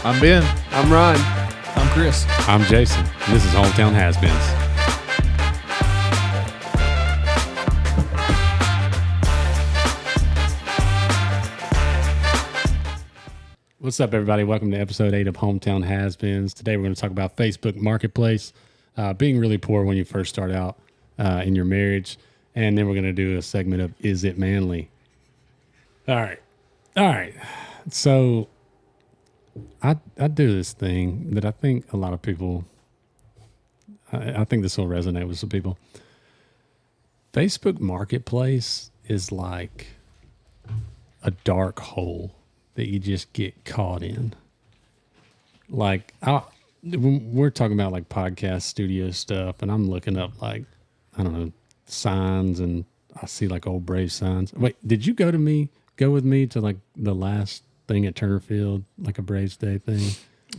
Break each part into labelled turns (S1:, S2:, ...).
S1: I'm Ben.
S2: I'm Ron.
S3: I'm Chris.
S4: I'm Jason. And this is Hometown Has-Beens. What's up, everybody? Welcome to episode 8 of Hometown Has-Beens. Today we're going to talk about Facebook Marketplace, being really poor when you first start out in your marriage. And then we're going to do a segment of Is It Manly? All right. So I do this thing that I think a lot of people, I think this will resonate with some people. Facebook Marketplace is like a dark hole that you just get caught in. Like, when we're talking about like podcast studio stuff, and I'm looking up like, I don't know, signs, and I see like old Brave signs. Wait, did you go with me to like the last thing at Turner Field, like a Braves Day thing?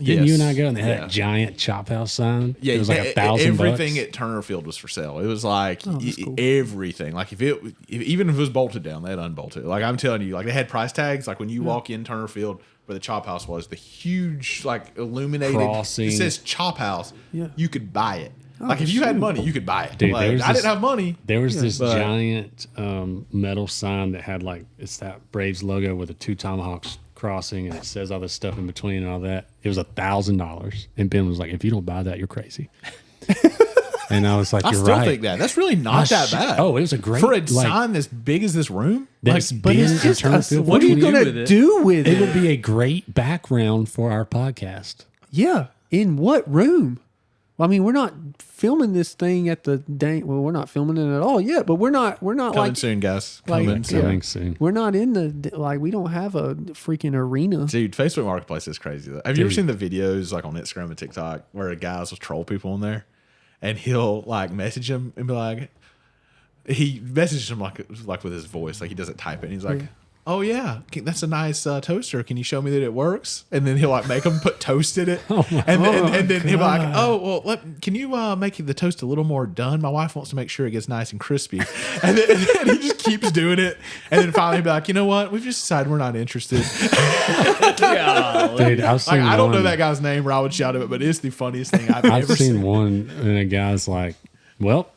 S4: Didn't you and I go, and they had that giant Chop House sign?
S1: Yeah,
S4: it was like $1,000.
S1: Everything at Turner Field was for sale. It was like
S2: cool.
S1: everything. Like even if it was bolted down, they'd unbolt it. Like I'm telling you, like they had price tags. Like when you walk in Turner Field, where the Chop House was, the huge like illuminated
S4: crossing.
S1: It says Chop House.
S2: Yeah.
S1: You could buy it. Like if you had money, you could buy it.
S4: Dude,
S1: like, I didn't have money.
S4: There was this
S1: but-
S4: giant metal sign that had like, it's that Braves logo with the two tomahawks crossing, and it says all this stuff in between and all that. It was $1,000, and Ben was like, "If you don't buy that, you're crazy." And I was like,
S1: I
S4: "You're
S1: still
S4: right."
S1: think that. That's really not that bad.
S4: Oh, it was a great
S1: for a
S4: like,
S1: sign as big as this room.
S4: that's
S1: Like,
S4: big
S2: it's
S4: in
S2: just
S4: Turner
S2: us.
S4: Field.
S2: What are you
S3: do
S2: gonna
S3: with it?
S2: do with
S4: It
S2: it?
S4: would be a great background for our podcast.
S2: Yeah. In what room? Well, I mean, we're not filming this thing at the dang. Well, we're not filming it at all yet. But we're not
S1: coming
S2: like
S1: soon, guys.
S2: like-
S1: Coming soon.
S4: Coming soon.
S2: we're not in the like. We don't have a freaking arena.
S1: Dude, Facebook Marketplace is crazy. Have you ever
S4: Dude.
S1: seen the videos like on Instagram and TikTok where a guys will troll people in there, and he'll like message them and be like, he messages them like with his voice, like he doesn't type it. And he's like, "Oh yeah, that's a nice toaster. Can you show me that it works?" And then he'll like make them put toast in it, and then he'll be like, "Oh well, can you make the toast a little more done? My wife wants to make sure it gets nice and crispy." And then he just keeps doing it, and then finally he'll be like, "You know what? We've just decided we're not interested."
S4: Dude, I've seen
S1: Like I don't know
S4: one-
S1: that guy's name, or I would shout it, but it's the funniest thing I've
S4: I've
S1: ever
S4: seen
S1: seen.
S4: one, and a guy's like, "Well,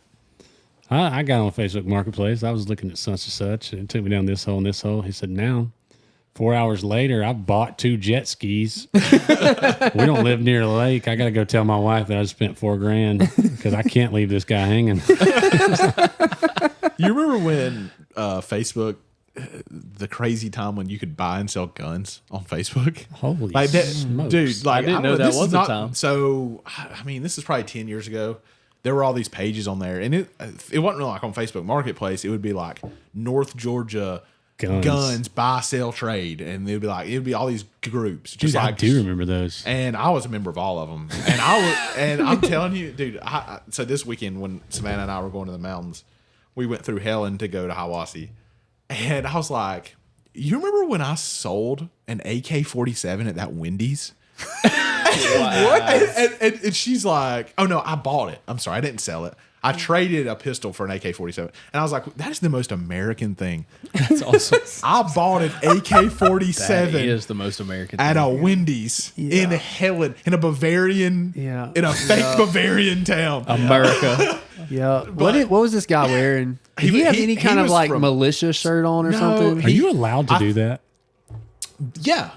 S4: I got on Facebook Marketplace. I was looking at such and such, and it took me down this hole and this hole." He said, "Now, 4 hours later, I bought 2 jet skis. We don't live near the lake. I got to go tell my wife that I spent $4,000 because I can't leave this guy hanging."
S1: You remember when Facebook, the crazy time when you could buy and sell guns on Facebook?
S4: Holy
S1: Like that,
S4: smokes.
S1: dude! Like
S3: I didn't know
S1: don't
S3: that
S1: this is
S3: was a
S1: not-
S3: time.
S1: So, I mean, this is probably 10 years ago. There were all these pages on there, and it wasn't like on Facebook Marketplace. It would be like North Georgia guns buy, sell, trade, and it would be all these groups. Just
S4: Dude, I
S1: like
S4: do remember those.
S1: And I was a member of all of them. And I'm telling you, dude. So this weekend when Savannah and I were going to the mountains, we went through Helen to go to Hiawassee, and I was like, "You remember when I sold an AK-47 at that Wendy's?" What? And she's like, "Oh no, I bought it. I'm sorry, I didn't sell it. I traded a pistol for an AK-47." And I was like, "That is the most American thing."
S3: That's awesome.
S1: I bought an
S3: That
S1: AK-47
S3: is the most American
S1: at
S3: thing.
S1: a Wendy's in Helen, in a Bavarian, in a fake Bavarian town.
S3: America.
S2: Yeah. What was this guy wearing? Did he have any kind of
S1: was
S2: like
S1: from-
S2: militia shirt on or
S1: No,
S2: something?
S4: Are you allowed to do that?
S1: Yeah,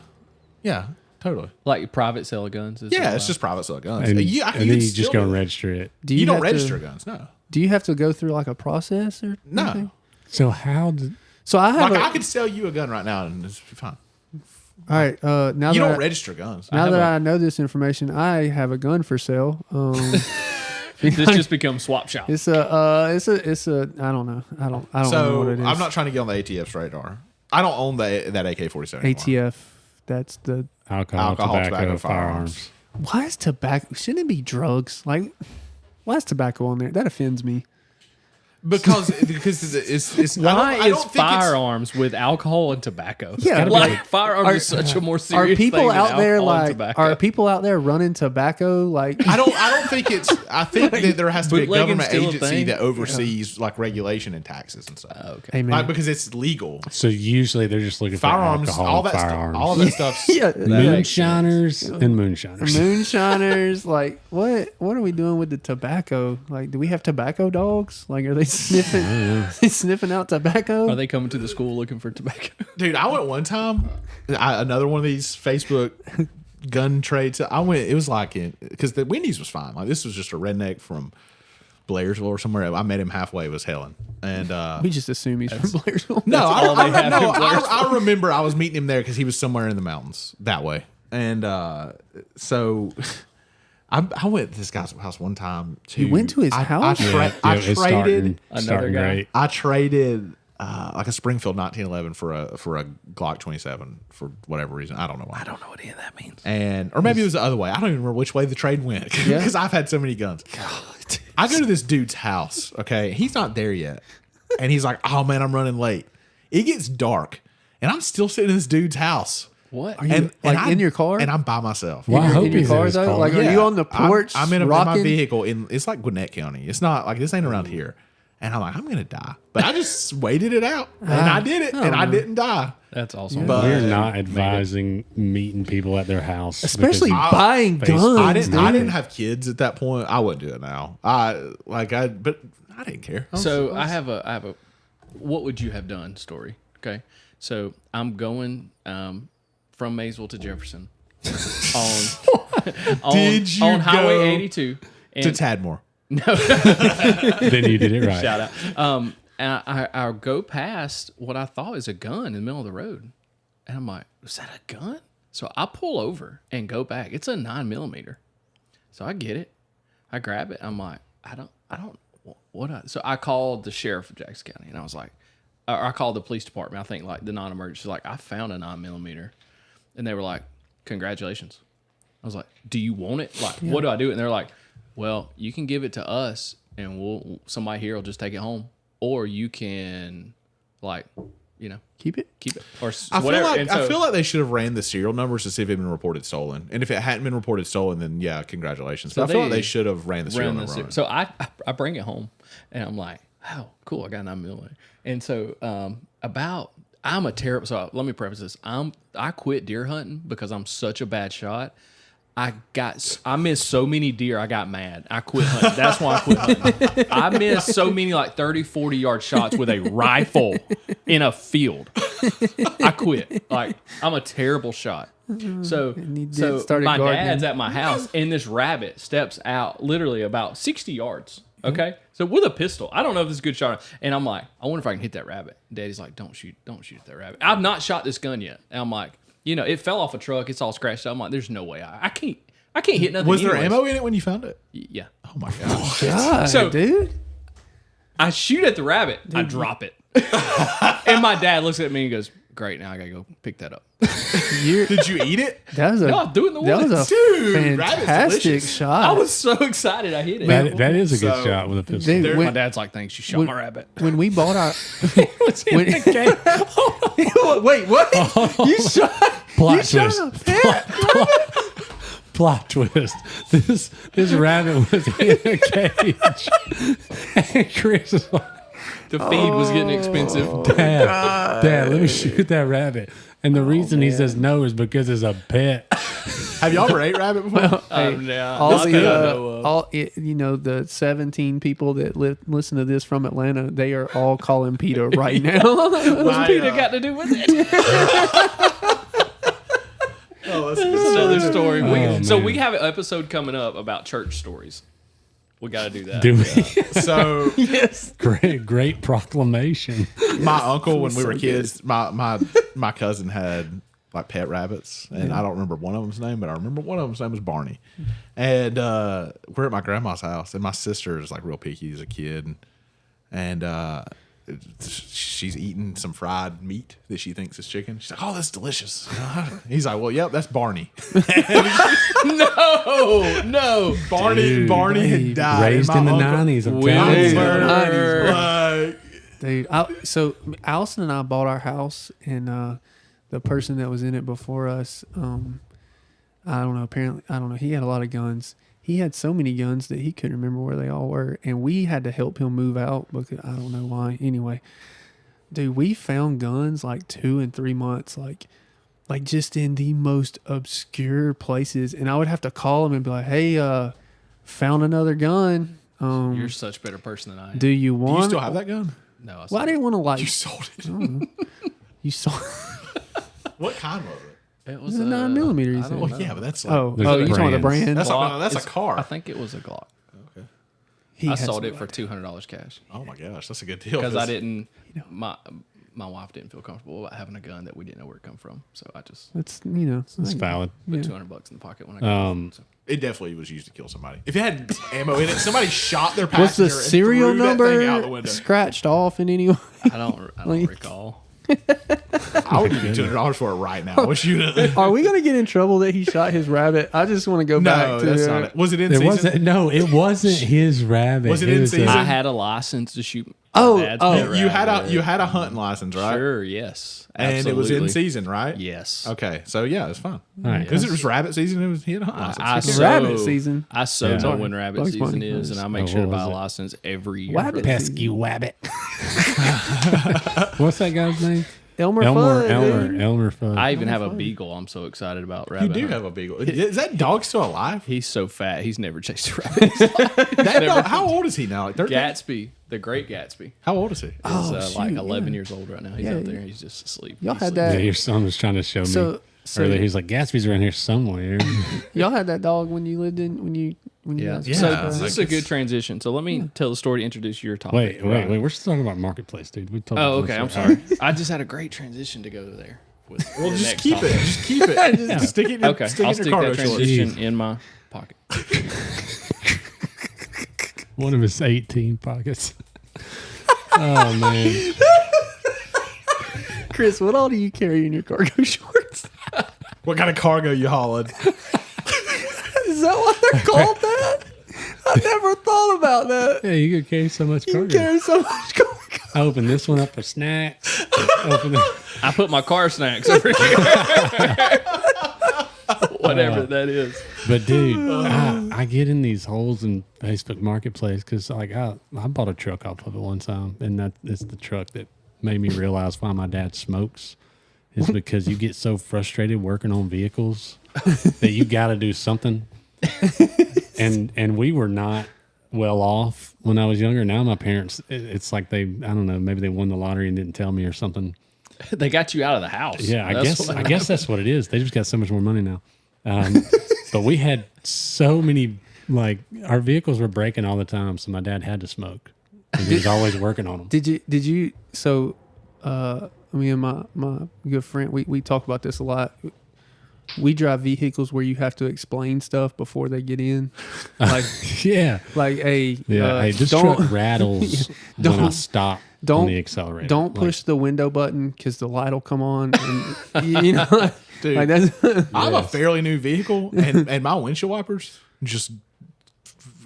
S1: totally.
S3: Like private sale of guns. Is
S1: Yeah,
S3: allowed.
S1: it's just private sale guns.
S4: And,
S1: you
S4: and
S1: can
S4: then you
S1: still
S4: just go
S1: do
S4: and
S1: it.
S4: register it.
S2: Do
S1: You don't
S2: have
S1: register
S2: to,
S1: guns, no.
S2: Do you have to go through like a process or
S1: No.
S2: anything?
S4: So how did...
S2: So I have
S1: Like,
S2: a,
S1: I could sell you a gun right now and it's fine.
S2: all right. Now
S1: You
S2: that
S1: don't
S2: I,
S1: register guns.
S2: now that I know this information, I have a gun for sale.
S3: This just becomes swap shop.
S2: It's a. I don't know. I don't know
S1: So
S2: what it is.
S1: I'm not trying to get on the ATF's radar. I don't own that AK-47 anymore.
S2: ATF. That's the.
S4: Alcohol, tobacco, firearms.
S2: Why is tobacco? Shouldn't it be drugs? Like, why is tobacco on there? That offends me.
S1: because it's
S3: Why
S1: I don't
S3: is
S1: think it's-
S3: firearms with alcohol and tobacco?
S2: Yeah,
S3: like firearms is such a more
S2: Are
S3: serious thing
S2: people
S3: than
S2: out there
S3: alcohol and
S2: like?
S3: tobacco.
S2: Are people out there running tobacco like?
S1: I don't think it's. I think that there has to be a
S3: Bootlegging's
S1: government
S3: still a
S1: agency
S3: thing?
S1: that oversees like regulation and taxes and stuff.
S3: Okay.
S2: Hey man,
S1: Like because it's legal.
S4: So usually they're just looking
S1: Firearms,
S4: for alcohol
S1: all
S4: and
S1: that stuff,
S4: firearms.
S1: all of that stuff's
S2: yeah,
S4: Moonshiners and moonshiners.
S2: moonshiners. Like what? What are we doing with the tobacco? Like, do we have tobacco dogs? Like, are they sniffing? they sniffing out tobacco?
S3: Are they coming to the school looking for tobacco?
S1: Dude, I went one time. Another one of these Facebook gun trades. I went. It was like because the Wendy's was fine. Like this was just a redneck from Blairsville or somewhere. I met him halfway. It was Helen, and
S2: We just assume he's from Blairsville.
S1: no,
S3: all they have in
S1: I remember I was meeting him there because he was somewhere in the mountains that way, and so. I went to this guy's house one time.
S2: You went to his house?
S1: I
S4: It's
S1: traded.
S4: starting
S3: guy.
S4: great.
S1: I traded like a Springfield 1911 for a Glock 27 for whatever reason. I don't know why.
S3: I don't know what any of that means.
S1: And or maybe it was the other way. I don't even remember which way the trade went because I've had so many guns. I go to this dude's house. Okay, he's not there yet, and he's like, "Oh man, I'm running late." It gets dark, and I'm still sitting in this dude's house.
S3: What?
S2: Are you in your car?
S1: And I'm by myself.
S4: Well, I hope
S2: in your
S4: he's
S2: car
S4: in his
S2: though?
S4: car.
S2: Like, are you on the porch?
S1: I'm in my
S2: rocking?
S1: vehicle. It's like Gwinnett County. It's not like this ain't around here. And I'm like, I'm gonna die, but I just waited it out, and I did it, and I didn't die.
S3: That's awesome.
S1: But
S4: We're not advising meeting people at their house,
S2: Especially
S4: because
S2: buying
S4: Facebook-
S2: guns.
S1: I
S2: dude.
S1: didn't have kids at that point. I wouldn't do it now. But I didn't care.
S3: So I have a what would you have done story. Okay. So I'm going from Maysville to Jefferson on
S1: Did you
S3: on Highway
S1: go
S3: 82 and
S1: to Tadmore.
S4: then you did it right.
S3: shout out. And I go past what I thought is a gun in the middle of the road, and I'm like, "Was that a gun?" So I pull over and go back. It's a 9mm. So I get it, I grab it. I'm like, I don't. What? So I called the sheriff of Jackson County, and I was like, or I called the police department. I think like the non-emergency, like I found a 9mm, and they were like, "Congratulations." I was like, "Do you want it? Like, what do I do?" And they're like, "Well, you can give it to us, and somebody here will just take it home, or you can, like,
S2: keep it.
S3: or
S1: I
S3: whatever."
S1: feel like
S3: And so-
S1: I feel like they should have ran the serial numbers to see if it had been reported stolen. And if it hadn't been reported stolen, then yeah, congratulations.
S3: So
S1: but I feel like
S3: they
S1: they should have ran the serial number. on it.
S3: So I bring it home, and I'm like, "Oh, cool! I got 9mm." And so I'm a terrible. So let me preface this: I quit deer hunting because I'm such a bad shot. I missed so many deer. I got mad. I quit hunting. That's why I quit hunting. I missed so many like 30, 40-yard shots with a rifle in a field. I quit. Like, I'm a terrible shot. So
S2: started
S3: my
S2: gardening.
S3: dad's at my house, and this rabbit steps out literally about 60 yards. Okay, so with a pistol, I don't know if this is a good shot, and I'm like, I wonder if I can hit that rabbit. Daddy's like, don't shoot at that rabbit. I've not shot this gun yet. And I'm like, it fell off a truck. It's all scratched up. I'm like, there's no way I can't hit nothing.
S1: Was there
S3: anyways.
S1: ammo in it when you found it?
S3: Yeah.
S1: Oh my god!
S2: God,
S3: So-
S2: dude.
S3: I shoot at the rabbit. I drop it, and my dad looks at me and goes, "Great, now I gotta go pick that up."
S1: Did you eat it?
S2: That was a
S3: No, do it in the
S2: that
S3: woods.
S2: was a
S1: Dude, rabbit's
S2: fantastic
S1: delicious.
S2: shot.
S3: I was so excited. I hit it.
S4: That is a good
S1: So-
S4: shot with a pistol.
S2: Dude,
S3: My
S2: when,
S3: dad's like, "Thanks, you shot my rabbit."
S2: when we bought our
S3: What's in
S2: when-
S3: the game?
S2: wait, what? You shot
S4: Plot
S2: you shot
S4: twist.
S2: a pet?
S4: Plot twist. This rabbit was in a cage. And Chris is like,
S3: The feed was getting expensive.
S4: Dad, let me shoot that rabbit. And the reason he says no is because it's a pet.
S1: Have y'all ever ate rabbit before?
S3: Yeah,
S2: all
S3: not
S2: the
S3: that I know of.
S2: the 17 people that listen to this from Atlanta, they are all calling PETA right now.
S3: What's Peter got to do with it?
S1: Oh, that's
S3: That's another story.
S4: Oh,
S3: So
S4: man.
S3: we have an episode coming up about church stories. We got to do that.
S4: Do we?
S1: So
S4: Great proclamation.
S1: my uncle, when we were kids, my cousin had like pet rabbits, and I don't remember one of them's name, but I remember one of them's name was Barney. And we're at my grandma's house, and my sister is like real picky as a kid, and she's eating some fried meat that she thinks is chicken. She's like, "Oh, that's delicious." He's like, "Well, yep, that's Barney."
S3: No.
S1: Barney
S4: Dude,
S1: had died.
S4: Raised
S1: and
S4: in the
S1: my uncle-
S4: 90s. I'm
S3: Wilbur.
S4: telling you.
S1: But
S2: Dude, so Allison and I bought our house, and the person that was in it before us, I don't know. Apparently, I don't know. He had a lot of guns. He had so many guns that he couldn't remember where they all were, and we had to help him move out because I don't know why. Anyway, dude, we found guns like 2 and 3 months, like just in the most obscure places, and I would have to call him and be like, "Hey, found another gun.
S3: You're such a better person than I am.
S2: Do you
S1: Do
S2: want?"
S1: you still have that gun?
S3: No, I
S2: Well, I didn't want to like.
S1: You sold it.
S2: You saw
S1: What kind was it?
S3: It was
S2: a 9mm. You
S3: I
S2: said.
S3: don't
S1: Well,
S3: know.
S1: yeah, but that's like,
S2: Oh,
S4: There's
S2: you talking about the
S4: brands.
S2: brand?
S1: that's
S3: Glock.
S1: that's a
S3: It's-
S1: car.
S3: I think it was a Glock.
S1: Okay.
S2: He
S3: I
S2: has
S3: sold
S2: some
S3: it for $200 cash
S1: Oh my gosh, that's a good deal.
S3: because I didn't. My wife didn't feel comfortable about having a gun that we didn't know where it come from, so I just
S2: That's
S4: It's valid.
S3: put
S2: Yeah.
S3: $200 in the pocket when I got home. So.
S1: It definitely was used to kill somebody. If it had ammo in it, somebody shot their
S2: Was
S1: passenger
S2: the serial
S1: and threw that thing out the
S2: number
S1: window.
S2: scratched off in any way?
S3: I don't
S2: Like-
S3: recall.
S1: I would give you $200 for it right now. I wish you.
S2: Are we gonna get in trouble that he shot his rabbit? I just want to go
S1: No,
S2: back to
S1: that's not it. Was it in
S4: It
S1: season?
S4: wasn't. No, it wasn't his rabbit.
S1: Was it in season?
S3: I had a license to shoot.
S2: Oh,
S3: my dad's
S2: oh.
S3: pet
S1: You had
S3: rabbit.
S1: a hunting license, right?
S3: Sure, yes,
S1: And it was in
S3: absolutely.
S1: season, right?
S3: Yes.
S1: Okay, so yeah, it's fine.
S4: All right.
S1: Because it was rabbit season. He had a hunting license.
S3: I
S2: It's rabbit season.
S3: I so
S4: Yeah.
S3: know when rabbit
S2: Bugs
S3: season
S2: Bunny.
S3: is, and I make
S4: Oh,
S3: sure to
S4: what
S3: buy a
S4: was it?
S3: license every year.
S2: Rabbit
S3: for that.
S4: Pesky wabbit. What's that guy's name?
S2: Elmer Fudd, dude.
S4: Elmer Fudd.
S3: I even have a beagle. I'm so excited about
S1: You
S3: rabbit.
S1: do
S3: hunting.
S1: have a beagle. Is that dog still alive?
S3: He's so fat. He's never chased a rabbit.
S1: That dog, how old is he now? Like 13?
S3: Gatsby, the great Gatsby,
S1: How old is he?
S3: is
S2: Oh,
S3: like
S2: shoot,
S3: 11
S2: yeah.
S3: years old right now. He's
S2: Yeah,
S3: out there. He's just asleep.
S2: Y'all
S3: He's
S2: had
S3: sleeping.
S2: that.
S4: Yeah, your son was trying to show me
S2: So
S4: earlier. He's like, Gatsby's around here somewhere.
S2: y'all had that dog when you lived in when you
S3: Yeah.
S2: guys-
S1: Yeah.
S3: So
S1: like
S3: this is a good
S1: it's-
S3: transition. So let me tell the story to introduce your topic.
S4: wait. We're still talking about marketplace, dude. We talked
S3: Oh,
S4: about
S3: okay.
S4: this
S3: I'm
S4: already.
S3: sorry. I just had a great transition to go there. With
S1: Well,
S3: the
S1: just
S3: next
S1: keep
S3: topic.
S1: it. Just keep it. Just stick it in,
S3: Okay,
S1: stick
S3: I'll
S1: it in
S3: stick
S1: your cargo
S3: that
S1: shorts.
S3: transition in my pocket.
S4: One of his 18 pockets. Oh man.
S2: Chris, what all do you carry in your cargo shorts?
S1: What kind of cargo you hauling?
S2: Is that what they're called? That I never thought about that.
S4: Yeah, you could carry so much
S2: You
S4: cargo.
S2: carry so much cargo.
S4: I opened this one up for snacks. Open it.
S3: I put my car snacks over here. Whatever that is.
S4: But dude, I get in these holes in Facebook Marketplace because like I bought a truck off of it one time, and that is the truck that made me realize why my dad smokes. Is because you get so frustrated working on vehicles that you got to do something. And we were not well off when I was younger. Now my parents, it's like I don't know, maybe they won the lottery and didn't tell me or something.
S3: They got you out of the house.
S4: Yeah,
S3: That's
S4: I guess that's what it is. They just got so much more money now. But we had so many, like our vehicles were breaking all the time, so my dad had to smoke. And he was always working on them.
S2: Did you? So, me and my good friend, we talk about this a lot. We drive vehicles where you have to explain stuff before they get in, like
S4: Yeah,
S2: hey,
S4: hey, this truck rattles when I
S2: don't-
S4: stop on
S2: don't-
S4: the accelerator.
S2: don't
S4: Like,
S2: push the window button because the light will come on. And, you know,
S1: Dude.
S2: like that's
S1: I have a fairly new vehicle, and my windshield wipers just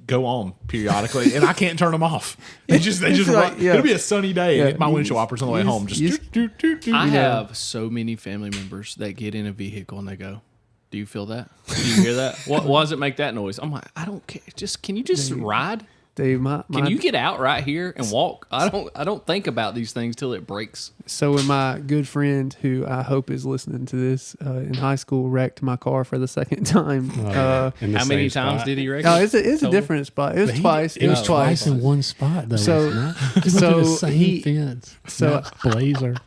S1: go on periodically, and I can't turn them off. They just
S2: It's like,
S1: run.
S2: yeah.
S1: It'll be a sunny day,
S2: Yeah,
S1: and my
S2: you
S1: windshield wipers on the way
S2: you
S1: home just.
S2: you
S1: doot, doot, doot, doot.
S3: I
S2: know.
S3: have so many family members that get in a vehicle and they go, "Do you feel that? Do you hear that? Why does it make that noise?" I'm like, I don't care. Can you just ride?
S2: Dave.
S3: Can you get out right here and walk? I don't think about these things till it breaks.
S2: So when my good friend, who I hope is listening to this, in high school, wrecked my car for the second time.
S4: in the
S3: How many
S4: same
S3: times
S4: spot.
S3: did he wreck?
S2: No,
S3: it?
S2: it's a
S3: Total?
S2: different spot. It was twice.
S4: It was twice
S2: twice.
S4: in one spot though.
S2: So-
S4: wasn't it?
S2: so
S4: the same
S2: he-
S4: fence.
S2: so-
S4: not Blazer.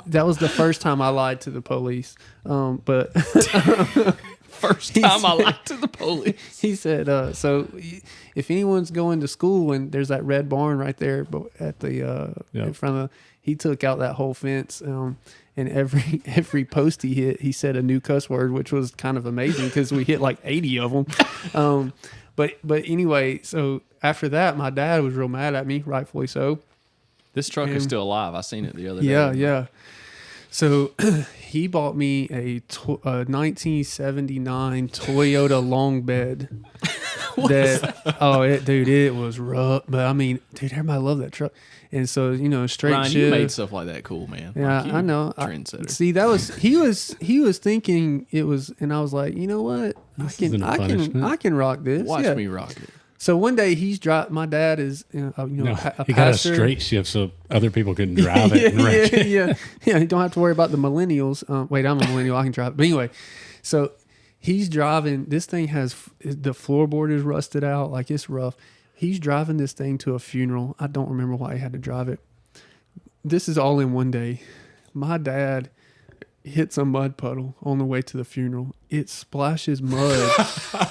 S2: That was the first time I lied to the police. But
S3: First time I lied to the police.
S2: he said, so if anyone's going to school and there's that red barn right there at the in front of, he took out that whole fence. And every post he hit, he said a new cuss word, which was kind of amazing because we hit like 80 of them. But anyway, so after that, my dad was real mad at me, rightfully so.
S3: This truck is still alive. I seen it the other day.
S2: Yeah. So he bought me a 1979 Toyota long bed Dude, it was rough. But I mean, dude, everybody loved that truck. And so, you know, straight
S3: Ryan,
S2: shift.
S3: you made stuff like that cool, man.
S2: Yeah,
S3: Like, you
S2: I know.
S3: Trendsetter.
S2: See, that was he was thinking it was, and I was like, you know what,
S4: isn't a punishment.
S2: I can rock this.
S3: Watch
S2: yeah.
S3: me rock it.
S2: So one day he's driving. My dad is,
S4: No,
S2: a
S4: he got a
S2: pastor.
S4: straight shift so other people couldn't drive it and wreck it.
S2: yeah. You don't have to worry about the millennials. Wait, I'm a millennial. I can drive. But anyway, so he's driving. This thing has the floorboard is rusted out. Like it's rough. He's driving this thing to a funeral. I don't remember why he had to drive it. This is all in one day. My dad hits a mud puddle on the way to the funeral. It splashes mud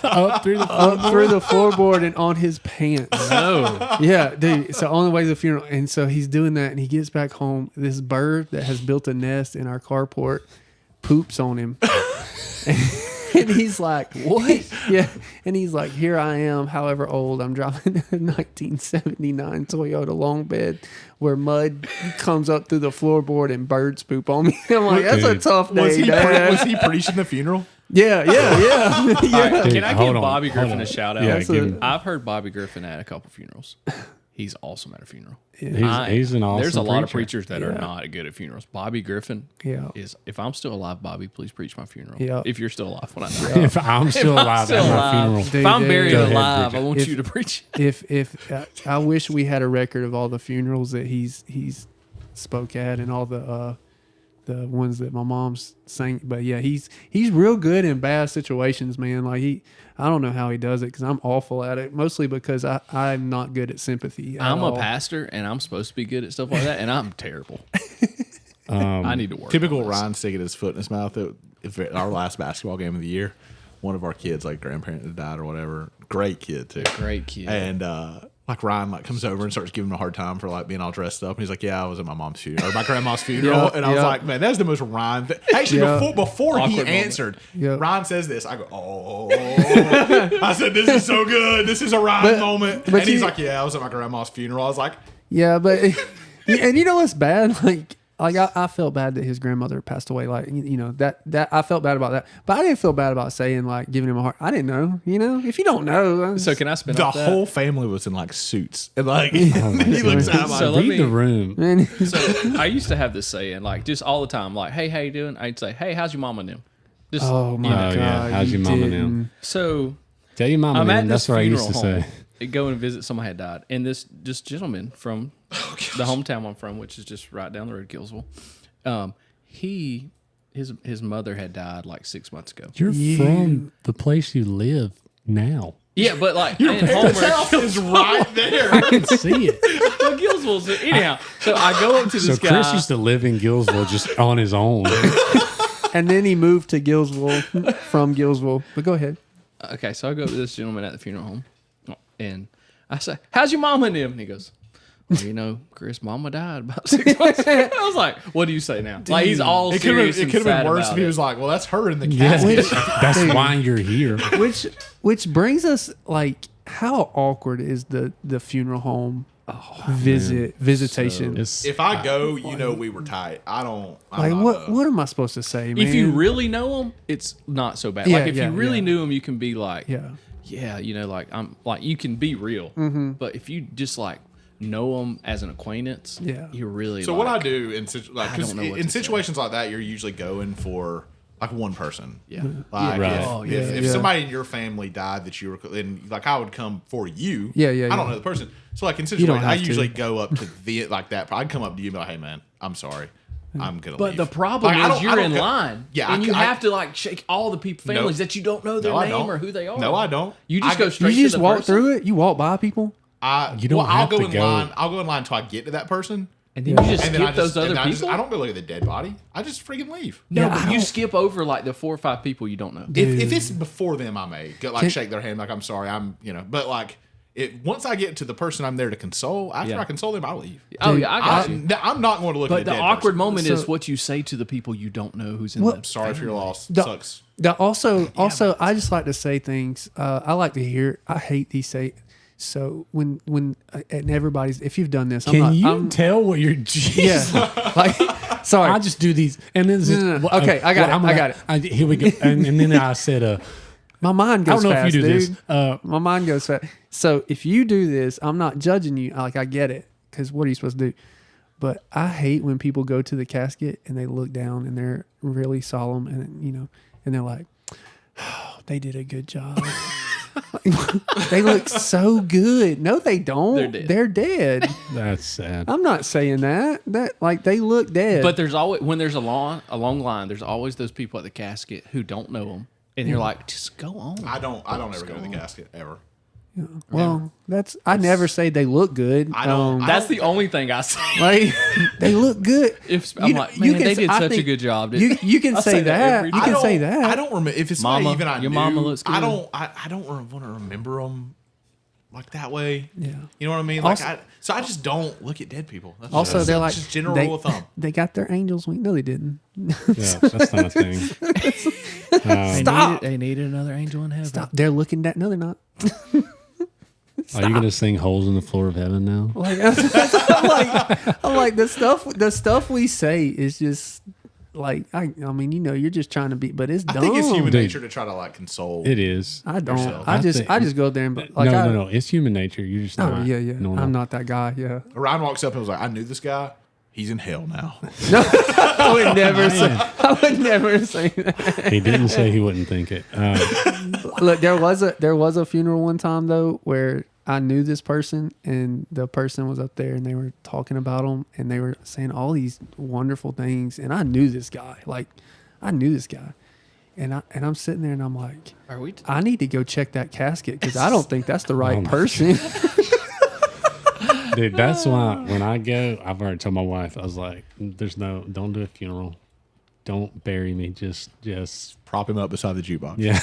S4: Up through the
S2: floorboard and on his pants.
S3: No.
S2: Yeah, dude. So on the way to the funeral, and so he's doing that, and he gets back home. This bird that has built a nest in our carport poops on him, and he's like, "What?" Yeah, and he's like, "Here I am, however old. I'm driving a 1979 Toyota long bed where mud comes up through the floorboard and birds poop on me." I'm like, "That's a
S4: Dude.
S2: tough
S1: Was
S2: day,
S1: he,
S2: Dad."
S1: was he preaching the funeral?
S2: Yeah.
S3: All right,
S4: Dude,
S3: can I
S4: hold
S3: give
S4: on,
S3: Bobby
S4: hold
S3: Griffin
S4: on.
S3: a shout out?
S4: Yeah,
S2: That's
S4: give
S2: a-
S4: him-
S3: I've heard Bobby Griffin at a couple funerals. He's awesome at a funeral.
S4: He's an awesome
S3: There's a lot of
S4: preacher.
S3: preachers that are not good at funerals. Bobby Griffin
S2: Yeah.
S3: is. If I'm still alive, Bobby, please preach my funeral.
S2: Yeah.
S3: If you're still alive when I die.
S4: If I'm still alive
S3: Still
S4: at my
S3: alive.
S4: funeral,
S2: Dude,
S3: If I'm buried
S2: Go
S4: ahead,
S3: alive, I
S4: Bridget.
S3: want
S2: If-
S3: you to preach.
S2: If I wish we had a record of all the funerals that he's spoke at and all the ones that my mom's sang. But yeah, he's real good in bad situations, man. Like I don't know how he does it because I'm awful at it. Mostly because I'm not good at sympathy. At
S3: I'm
S2: all.
S3: a pastor and I'm supposed to be good at stuff like that, and I'm terrible. I need to work.
S1: Typical
S3: on this.
S1: Ryan sticking his foot in his mouth at our last basketball game of the year. One of our kids, like grandparent had died or whatever. Great kid too.
S3: Great kid.
S1: And like Ryan like comes over and starts giving him a hard time for like being all dressed up. And he's like, "Yeah, I was at my mom's funeral or my grandma's funeral."
S2: Yeah,
S1: and I was
S2: yeah.
S1: like, "Man, that's the most Ryan thing." Actually,
S2: Yeah.
S1: before he
S3: Awkward moment.
S1: answered,
S2: Yeah.
S1: Ryan says this. I go, "Oh." I said, "This is so good. This is a Ryan moment."
S2: but
S1: And he's
S2: you-
S1: like, "Yeah, I was at my grandma's funeral." I was like,
S2: Yeah, but and you know what's bad? Like I felt bad that his grandmother passed away. Like you know that I felt bad about that, but I didn't feel bad about saying like giving him a heart. I didn't know. You know, if you don't know,
S3: So can I spin
S1: the
S3: off that?
S1: whole family was in like suits. And like, he looks out.
S3: So
S1: Like,
S3: let
S4: read
S3: me-
S4: the room.
S2: man,
S3: So I used to have this saying, like just all the time, like, "Hey, how you doing?" I'd say, "Hey, how's your mama and them?" Just
S2: oh my
S4: Oh,
S2: god,
S4: yeah. How's
S2: you
S4: your mama now?
S2: didn't.
S3: so.
S4: Tell your mama,
S3: I'm
S4: man.
S3: at
S4: That's
S3: this
S4: what I
S3: funeral
S4: used to
S3: home.
S4: say.
S3: Go and visit somebody had died, and this gentleman from the hometown I'm from, which is just right down the road, Gillsville. His mother had died like 6 months ago.
S4: You're from the place you live now.
S3: Yeah, but like in Homer,
S1: is right there.
S4: I can see it.
S3: well, Gillsville's anyhow. So I go up to
S4: So
S3: this
S4: Chris
S3: guy.
S4: used to live in Gillsville just on his own.
S2: And then he moved to Gillsville from Gillsville. But go ahead.
S3: Okay, so I go to this gentleman at the funeral home, and I say, "How's your mama and him?" And he goes, "Well, you know, Chris, mama died about 6 months ago." I was like, "What do you say now?" Like he's all
S1: It could
S3: serious.
S1: have
S3: and
S1: been
S3: sad
S1: worse
S3: about
S1: if he
S3: it.
S1: was like, "Well, that's her in the
S4: Yes.
S1: casket."
S4: That's why you're here.
S2: Which brings us like how awkward is the funeral home visitation?
S4: It's,
S1: If I go, you know we were tight. I'm
S2: Like
S1: not,
S2: what am I supposed to say, man?
S3: If you really know him, it's not so bad.
S2: Yeah,
S3: Like if
S2: yeah,
S3: you really
S2: yeah.
S3: knew him, you can be like,
S2: Yeah.
S3: you know, like I'm like you can be real. But if you just like know him as an acquaintance,
S2: Yeah.
S3: you're really.
S1: So
S3: like,
S1: what I do in like
S3: I
S1: 'cause
S3: don't know what
S1: in
S3: to say.
S1: situations like that, you're usually going for like one person.
S3: Yeah.
S1: Like
S4: Right.
S1: if,
S3: Oh,
S1: if
S2: yeah.
S1: somebody in your family died that you were, and like I would come for you.
S2: Yeah,
S1: I don't
S2: yeah.
S1: know the person. So like in
S2: don't
S1: situations, I
S2: have to.
S1: usually go up to the like that. I'd come up to you and be like, "Hey man, I'm sorry, I'm gonna."
S3: But
S1: leave."
S3: the problem
S1: Like, I
S3: is
S1: don't- I
S3: you're
S1: don't
S3: in
S1: go-
S3: line.
S1: Yeah,
S3: and
S1: I-
S3: you
S1: I-
S3: have to like shake all the people families that you don't know their
S1: No, I
S3: name
S1: don't.
S3: or who they are.
S1: No, I don't.
S3: You just
S1: I
S3: go
S1: go-
S3: straight.
S2: You just
S3: to the
S2: walk
S3: person,
S2: through it. You walk by people.
S4: You don't
S1: I'll
S4: have
S1: go
S4: to
S1: in
S4: go.
S1: line. I'll go in line until I get to that person.
S3: and then you just
S1: And
S3: skip
S1: then I
S3: those
S1: just,
S3: other
S1: and
S3: people.
S1: I don't go look at the dead body. I just freaking leave.
S3: No,
S2: Yeah,
S3: but
S2: I
S3: you
S2: don't-
S3: skip over like the 4 or 5 people you don't know.
S1: If it's before them, I may go like
S2: Can-
S1: shake their hand, like I'm sorry, but like once I get to the person I'm there to console, after
S3: Yeah.
S1: I console them, I leave.
S3: Oh yeah, I got you.
S1: I'm not going to look at
S3: But
S1: a
S3: the
S1: dead
S3: awkward
S1: person.
S3: moment is
S2: So-
S3: what you say to the people you don't know who's in
S2: Well,
S3: the
S1: Sorry if you're lost.
S2: The-
S1: Sucks.
S2: Also, I just like to say things. I like to hear. I hate these say. So when and everybody's, if you've done this,
S4: Can
S2: I'm not.
S4: you
S2: I'm,
S4: tell what you're? Jesus.
S2: yeah, like sorry.
S4: I just do these, and then
S2: No. Okay, I got it. I got it.
S4: Here we go, and then I said,
S2: My mind
S4: I
S2: goes
S4: don't know
S2: fast,
S4: if you do
S2: dude.
S4: this.
S2: My mind goes fast. So if you do this, I'm not judging you. Like, I get it, because what are you supposed to do? But I hate when people go to the casket and they look down and they're really solemn and, and they're like, oh, they did a good job. They look so good. No, they don't.
S3: They're dead.
S2: They're dead.
S4: That's sad.
S2: I'm not saying that. Like, they look dead.
S3: But there's always, when there's a long line, there's always those people at the casket who don't know them. And you're like, just go on.
S1: I don't ever go to the casket ever.
S2: well, I never say they look good.
S1: I don't-
S3: That's the only thing I say.
S2: Like, they look good.
S3: If I'm
S2: You-
S3: like,
S2: you
S3: man,
S2: can
S3: they
S2: say-
S3: did
S2: I
S3: such a
S2: think
S3: good job.
S2: You can
S3: I
S2: say
S3: say that
S2: that.
S3: every
S2: You
S3: time.
S2: can say that.
S1: I don't remember if it's
S3: Mama,
S1: somebody even I
S3: your
S1: knew.
S3: mama looks
S1: I
S3: good.
S1: don't. I don't want to remember them like that way.
S2: Yeah.
S1: You know what I mean? Like,
S2: Also-
S1: so I just don't look at dead people. That's
S2: Also,
S1: just,
S2: they're
S1: that's
S2: like
S1: just general
S2: they,
S1: rule of thumb.
S2: They got their angels wing. No, they didn't.
S4: Yeah, that's not a thing.
S2: Stop.
S3: They needed another angel in heaven.
S2: Stop. They're looking at. No, they're not.
S4: Are you gonna sing "Holes in the Floor of Heaven" now?
S2: Like, I'm like the stuff we say is just like I mean, you're just trying to be, but it's
S1: I
S2: dumb.
S1: think it's human
S4: Dude.
S1: nature to try to like console.
S4: It is.
S2: I don't.
S1: yourself.
S2: I just
S4: think-
S2: go there and like
S4: no. It's human nature. You're just
S2: Oh
S4: not.
S2: yeah, yeah.
S4: No,
S2: I'm not that guy. Yeah.
S1: Ryan walks up and was like, "I knew this guy. He's in hell now."
S2: I would never say. I would never say that.
S4: He didn't say he wouldn't think it.
S2: Look, there was a funeral one time though where I knew this person and the person was up there and they were talking about him and they were saying all these wonderful things and I knew this guy. Like, I knew this guy. And I'm sitting there and I'm like,
S3: Are we?
S2: I need to go check that casket because I don't think that's the right
S4: Oh my
S2: person.
S4: Dude, that's why when I go, I've already told my wife, I was like, don't do a funeral. Don't bury me. Just,
S1: Prop him up beside the jukebox.
S4: yeah.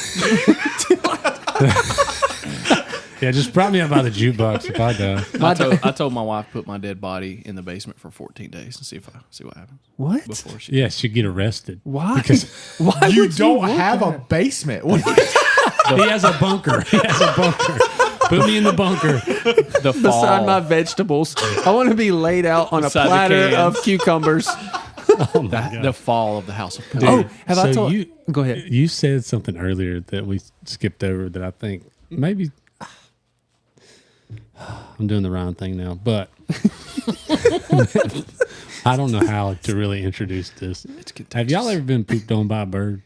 S4: Yeah, just prop me up by the jukebox if I die.
S3: I told my wife to put my dead body in the basement for 14 days and see what happens
S2: What?
S3: before she.
S4: Yeah, she'd get arrested.
S2: Why? Why
S1: You
S2: would
S1: don't
S2: want
S1: have
S2: that?
S1: a basement. What
S4: He has a bunker. He has a bunker. Put me in the bunker.
S3: The fall.
S2: beside my vegetables. I want to be laid out on a
S3: Beside the
S2: platter
S3: cans.
S2: of cucumbers.
S4: Oh my God.
S3: the fall of the house of Pork.
S2: Oh, have I
S4: So
S2: told
S4: you?
S2: Go ahead.
S4: You said something earlier that we skipped over that I think maybe I'm doing the wrong thing now, but I don't know how to really introduce this. Have y'all ever been pooped on by a bird?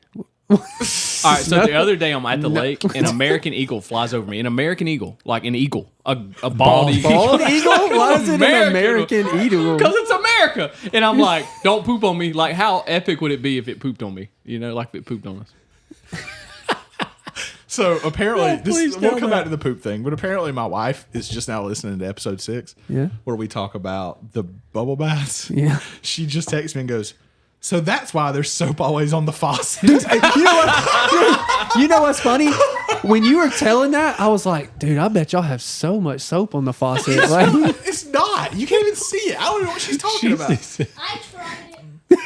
S3: All right, so the other day I'm at the lake, an American eagle flies over me. An American eagle, like an eagle, a bald eagle.
S2: Bald eagle? Why is it an American eagle?
S3: Because it's America. And I'm like, don't poop on me. Like, how epic would it be if it pooped on me? You know, like if it pooped on us.
S1: So apparently,
S4: please
S1: we'll
S4: tell
S1: come
S4: that.
S1: back to the poop thing, but apparently my wife is just now listening to episode 6,
S2: Yeah.
S1: where we talk about the bubble baths.
S2: Yeah.
S1: She just texts me and goes, "So that's why there's soap always on the faucet."
S2: You know what's funny? When you were telling that, I was like, dude, I bet y'all have so much soap on the faucet. Like,
S1: It's not. You can't even see it. I don't know what she's talking about.
S5: I tried it.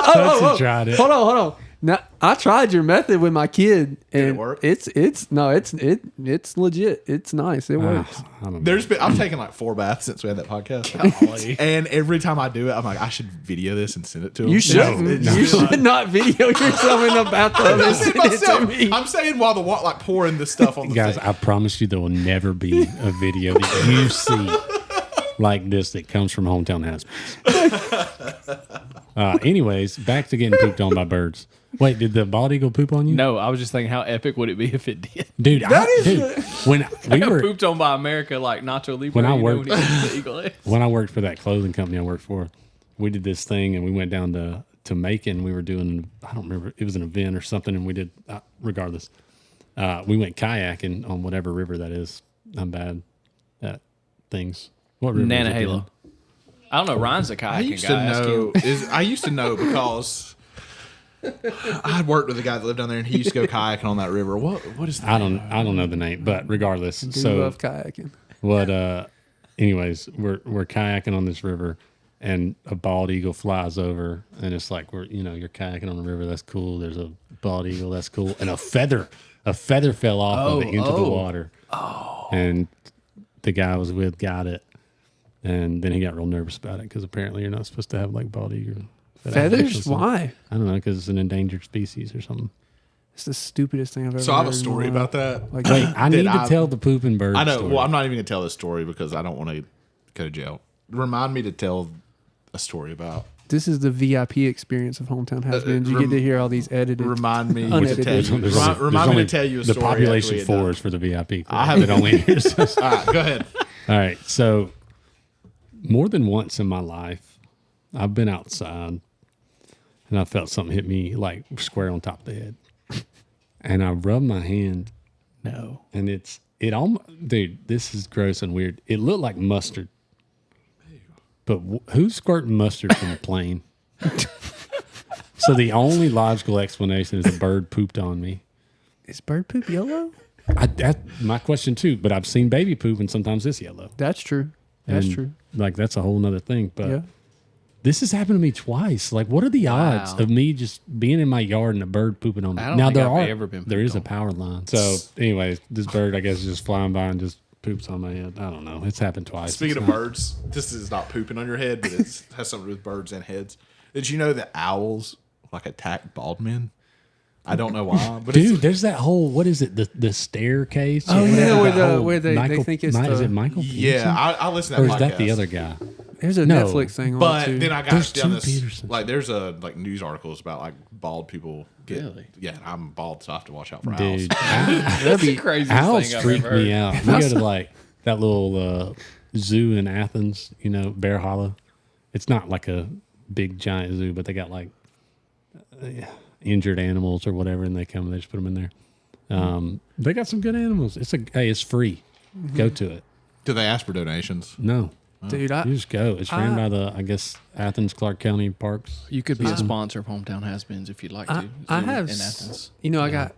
S4: Hudson tried it.
S2: hold on. Now, I tried your method with my kid, and
S1: it work?
S2: it's legit. It's nice. It works.
S4: I don't know.
S1: I've taken like 4 baths since we had that podcast. And every time I do it, I'm like, I should video this and send it to him.
S2: You shouldn't. You should not video yourself in the bathtub and send it to me.
S1: I'm saying while the water, like pouring the stuff on the
S4: Guys,
S1: thing.
S4: I promise you there will never be a video that you see like this that comes from Hometown Has. Anyways, back to getting pooped on by birds. Wait, did the bald eagle poop on you?
S3: No, I was just thinking, how epic would it be if it did?
S4: Dude, when
S3: I
S4: we
S3: got
S4: were
S3: pooped on by America like Nacho Libre.
S4: When I
S3: you know,
S4: worked-
S3: when he eats the eagle eggs.
S4: when I worked for that clothing company I worked for, we did this thing and we went down to Macon. We were doing, I don't remember, it was an event or something, and we did, regardless, we went kayaking on whatever river that is. I'm bad at things. What river? is it
S3: Nanahalo.
S4: again?
S3: I don't know. Ryan's a kayaking
S1: I used
S3: guy.
S1: to
S3: Ask
S1: know.
S3: him.
S1: I used to know because I'd worked with a guy that lived down there, and he used to go kayaking on that river. What is that?
S4: I don't know the name, but regardless.
S2: Do
S4: So
S2: love kayaking.
S4: what? Anyways, we're kayaking on this river, and a bald eagle flies over, and it's like you're kayaking on the river. That's cool. There's a bald eagle. That's cool. And a feather fell off of it into the water. Oh. And the guy I was with got it, and then he got real nervous about it because apparently you're not supposed to have like bald eagle
S2: Feathers? Why?
S4: I don't know, because it's an endangered species or something.
S2: It's the stupidest thing I've ever.
S1: So I have a
S2: heard in my
S1: story
S2: life.
S1: about that.
S2: Like,
S4: Wait, I need to
S1: I-
S4: tell the poop and bird
S1: I know.
S4: story.
S1: Well, I'm not even gonna tell this story because I don't want to go to jail. Remind me to tell a story about.
S2: this is the VIP experience of Hometown Has-Beens. You get to hear all these edited.
S1: Remind me to
S2: Unedited.
S1: tell you.
S4: There's only-
S1: Remind
S4: there's
S1: me
S4: only-
S1: to tell you a
S4: the
S1: story. after
S4: population
S1: we get
S4: 4
S1: done.
S4: is for the VIP.
S1: I have-
S4: It only hears us.
S1: All right, go ahead.
S4: All right. So, more than once in my life, I've been outside and I felt something hit me like square on top of the head. And I rubbed my hand
S3: No.
S4: and it almost, dude, this is gross and weird. It looked like mustard. But who's squirting mustard from a plane? So the only logical explanation is a bird pooped on me.
S2: Is bird poop yellow?
S4: That's my question too. But I've seen baby poop and sometimes it's yellow.
S2: That's true. That's
S4: And,
S2: true.
S4: Like that's a whole nother thing. But
S2: Yeah.
S4: this has happened to me twice. Like, what are the odds
S3: Wow.
S4: of me just being in my yard and a bird pooping on me?
S3: I don't
S4: Now
S3: think
S4: there
S3: I've
S4: are
S3: ever been
S4: there
S3: pooped
S4: is a
S3: on.
S4: power line. So, anyways, this bird I guess is just flying by and just poops on my head. I don't know. It's happened twice.
S1: Speaking
S4: It's
S1: of
S4: not-
S1: birds, this is not pooping on your head, but it has something to do with birds and heads. Did you know that owls like attack bald men? I don't know why, but
S4: dude, there's that whole what is it? The staircase?
S2: Oh,
S4: Or
S2: yeah,
S4: whatever,
S2: where
S4: that
S2: the-
S4: whole
S2: where they think it's
S4: is
S2: the-
S4: it Michael?
S1: yeah,
S4: Peterson?
S1: I listened to
S4: Or
S1: that
S4: is that the
S1: podcast.
S4: other guy?
S2: There's a
S4: No,
S2: Netflix thing on
S1: But
S2: it too.
S1: then I got
S4: There's
S1: down
S4: two
S1: this
S4: Petersons.
S1: like there's a like news articles about like bald people get
S3: Really?
S1: yeah. I'm bald, so I have to watch out for owls.
S4: Dude,
S3: That'd be the craziest
S4: owls
S3: thing I've
S4: freak
S3: ever heard.
S4: me out. We go to like that little zoo in Athens, Bear Hollow. It's not like a big giant zoo, but they got like injured animals or whatever, and they come and they just put them in there. They got some good animals. It's free. Go to it.
S1: Do they ask for donations?
S4: No,
S2: Dude,
S4: you just go. It's ran by the Athens Clark County Parks.
S3: You could be a sponsor of Hometown Has-Beens if you'd like to.
S2: I
S3: Zoo
S2: have,
S3: in Athens.
S2: I got,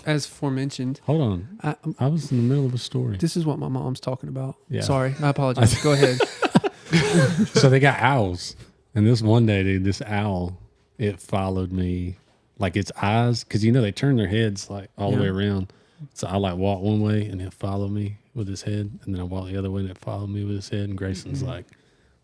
S2: as forementioned,
S4: Hold on, I was in the middle of a story.
S2: this is what my mom's talking about.
S4: Yeah.
S2: Sorry, I apologize. Go ahead.
S4: So they got owls, and this one day, dude, this owl, it followed me, like its eyes, because they turn their heads like all the way around. So I like walk one way, and it followed me with his head, and then I walk the other way, and it followed me with his head. And Grayson's like,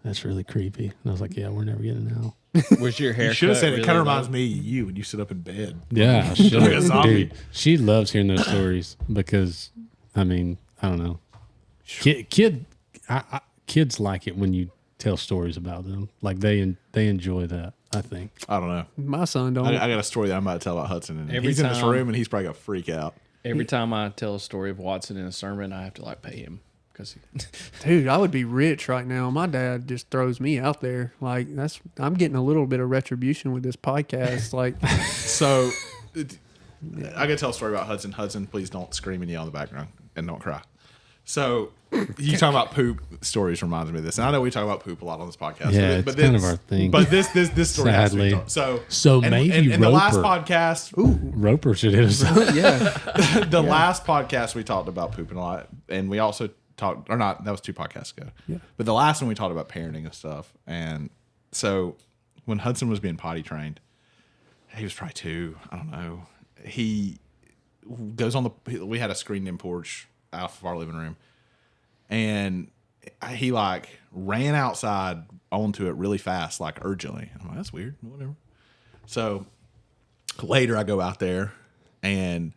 S4: "That's really creepy." And I was like, "Yeah, we're never getting an owl."
S3: Was your hair?
S1: You should have said it. Kind of reminds me of you when you sit up in bed.
S4: Yeah, I should.
S1: Like a zombie.
S4: Dude, she loves hearing those stories because, I don't know, kids like it when you tell stories about them. Like they enjoy that. I think.
S1: I don't know.
S2: My son don't.
S1: I got a story that I'm about to tell about Hudson, and
S3: Every
S1: he's in this
S3: time-
S1: room, and he's probably gonna freak out.
S3: Every time I tell a story of Watson in a sermon, I have to pay him because
S2: Dude, I would be rich right now. My dad just throws me out there. Like I'm getting a little bit of retribution with this podcast. Like,
S1: So, I gotta tell a story about Hudson. Hudson, please don't scream and yell in the background, and don't cry. So, you talking about poop stories reminds me of this, and I know we talk about poop a lot on this podcast.
S4: Yeah, it's kind of our thing.
S1: But this story has to be
S4: Sadly.
S1: told.
S4: So
S1: and,
S4: maybe
S1: and the last
S4: Roper.
S1: podcast,
S4: Roper should hit us up.
S2: yeah,
S1: the last podcast we talked about pooping a lot, and we also talked, or not, that was 2 podcasts ago.
S2: Yeah.
S1: But the last one we talked about parenting and stuff, and so when Hudson was being potty trained, he was probably 2, I don't know. He goes on we had a screened-in porch out of our living room, and he like ran outside onto it really fast, like urgently. I'm like, that's weird, whatever. So later I go out there, and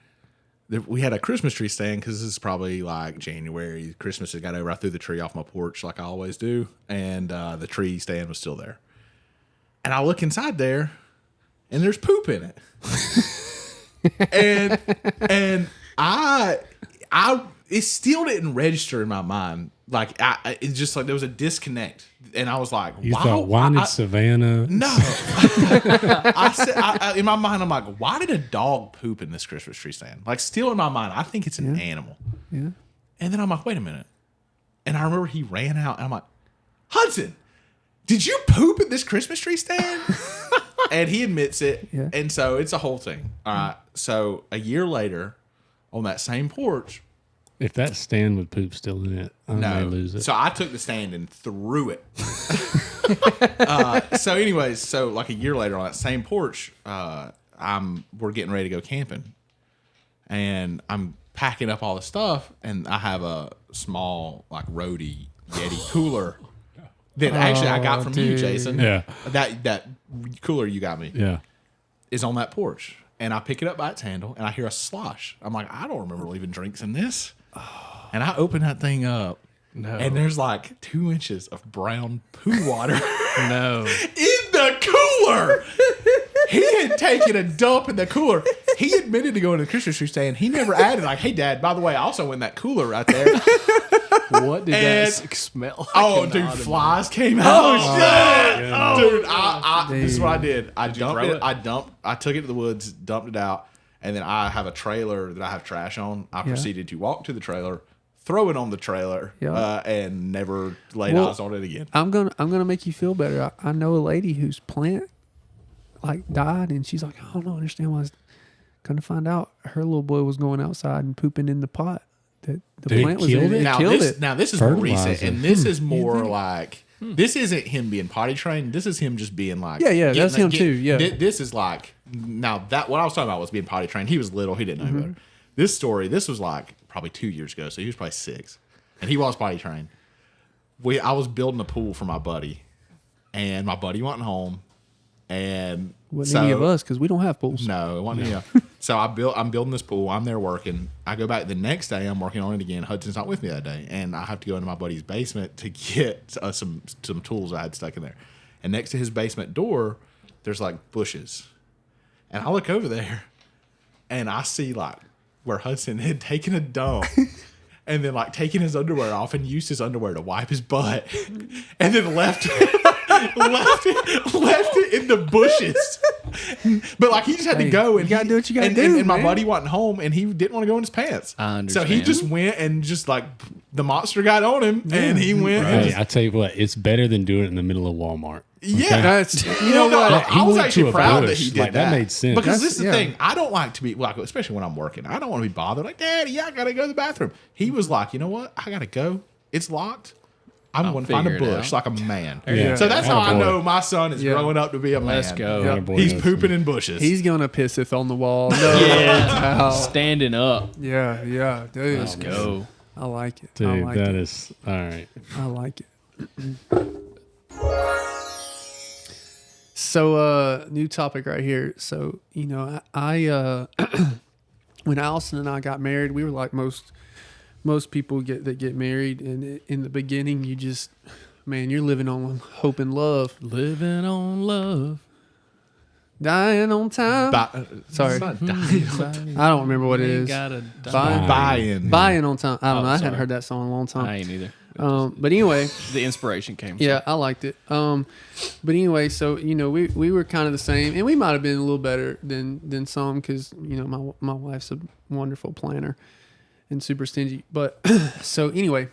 S1: we had a Christmas tree stand because this is probably like January. Christmas had got over. I threw the tree off my porch like I always do, and the tree stand was still there. And I look inside there, and there's poop in it. and I it still didn't register in my mind. Like it's just like there was a disconnect, and I was like,
S4: You
S1: wow,
S4: thought, why did Savannah?
S1: no. I said, in my mind, I'm like, why did a dog poop in this Christmas tree stand? Like, still in my mind, I think it's an animal.
S2: yeah.
S1: And then I'm like, wait a minute. And I remember he ran out, and I'm like, Hudson, did you poop at this Christmas tree stand? And he admits it.
S2: Yeah.
S1: And so it's a whole thing. All right. So a year later, on that same porch,
S4: If that stand with poop still in it, I may
S1: no.
S4: lose it.
S1: So I took the stand and threw it. So anyways, so like a year later on that same porch, we're getting ready to go camping, and I'm packing up all the stuff, and I have a small like roadie Yeti cooler that actually I got from you,
S2: dude.
S1: Jason.
S4: Yeah.
S1: That cooler you got me
S4: Yeah.
S1: is on that porch, and I pick it up by its handle, and I hear a slosh. I'm like, I don't remember leaving drinks in this. And I open that thing up, and there's like 2 inches of brown poo water
S3: No.
S1: in the cooler. He had taken a dump in the cooler. He admitted to going to the Christmas tree stand. He never added, like, hey, Dad, by the way, I also in that cooler right there.
S3: What did that
S1: And-
S3: smell like?
S1: Oh,
S3: in the
S1: dude,
S3: autumn?
S1: flies came out. Oh, shit. Dude, this is what I did. I dumped
S3: throw
S1: it.
S3: it?
S1: I took it to the woods, dumped it out, and then I have a trailer that I have trash on. I proceeded to walk to the trailer, throw it on the trailer,
S2: Yeah.
S1: and never laid
S2: Well,
S1: eyes on it again.
S2: I'm gonna make you feel better. I know a lady whose plant like died, and she's like, I don't understand why. Gonna find out her little boy was going outside and pooping in the pot that the
S4: Dude,
S2: plant was
S4: killed
S2: in.
S4: it?
S1: Now
S2: Killed
S1: this,
S2: it.
S1: now this is more
S4: Fertilizer.
S1: recent, and this is more like this isn't him being potty trained. This is him just being like
S2: Yeah, that's him too, yeah.
S1: this is like now that what I was talking about was being potty trained. He was little, he didn't know better. This story, this was like probably 2 years ago, so he was probably 6, and he was potty trained. I was building a pool for my buddy, and my buddy went home, and
S2: Wasn't any of us because we don't have pools.
S1: no, it wasn't him. So I'm building this pool. I'm there working. I go back the next day. I'm working on it again. Hudson's not with me that day, and I have to go into my buddy's basement to get some tools I had stuck in there. And next to his basement door, there's like bushes, and I look over there, and I see like where Hudson had taken a dump. And then, like, taking his underwear off and used his underwear to wipe his butt, and then left it in the bushes. But like, he just had to
S2: Hey,
S1: go, and
S2: you gotta do what you gotta
S1: and,
S2: do,
S1: And my
S2: man.
S1: buddy wasn't home, and he didn't want to go in his pants.
S3: I
S1: So he
S3: understand.
S1: just went and just like the monster got on him, and he went. And
S4: Hey,
S1: just,
S4: I tell you what, it's better than doing it in the middle of Walmart.
S1: yeah,
S2: That's
S1: you know what?
S4: Yeah, he
S1: I was
S4: went
S1: actually
S4: to a
S1: proud that
S4: bush.
S1: he did
S4: Like, that made sense.
S1: Because
S2: That's-
S1: this is the
S2: yeah.
S1: thing. I don't like to be like, especially when I'm working. I don't want to be bothered. Like, Daddy, yeah, I gotta go to the bathroom. He was like, you know what? I gotta go. It's locked. I'm going to find a
S3: figure it
S1: bush
S3: out.
S1: like a man.
S4: Yeah.
S1: So that's how I
S4: Attaboy.
S1: know my son is
S2: Yeah.
S1: growing up to be a man.
S3: Let's go.
S2: Yeah.
S4: Attaboy,
S1: He's
S4: Hudson.
S1: pooping in bushes.
S2: He's gonna pisseth on the wall. No,
S3: Yeah. Standing up.
S2: yeah, dude.
S3: Let's go.
S2: I like it. I
S4: Dude,
S2: like
S4: that
S2: it.
S4: is all right.
S2: I like it. So, new topic right here. So, you know, I when Allison and I got married, we were like most people that get married, and in the beginning, you just, man, you're living on hope and love,
S3: Living on love.
S2: dying on time. Sorry.
S1: It's not dying.
S2: I don't remember what it
S3: Ain't
S2: is.
S3: gotta
S2: Buying,
S1: Buying.
S2: buying on time. I don't know. I hadn't
S3: sorry.
S2: heard that song in a long time.
S3: I ain't either.
S2: But anyway.
S3: The inspiration came.
S2: Yeah, I liked it. But anyway, so you know, we were kind of the same, and we might have been a little better than some because you know my wife's a wonderful planner and super stingy. But so anyway,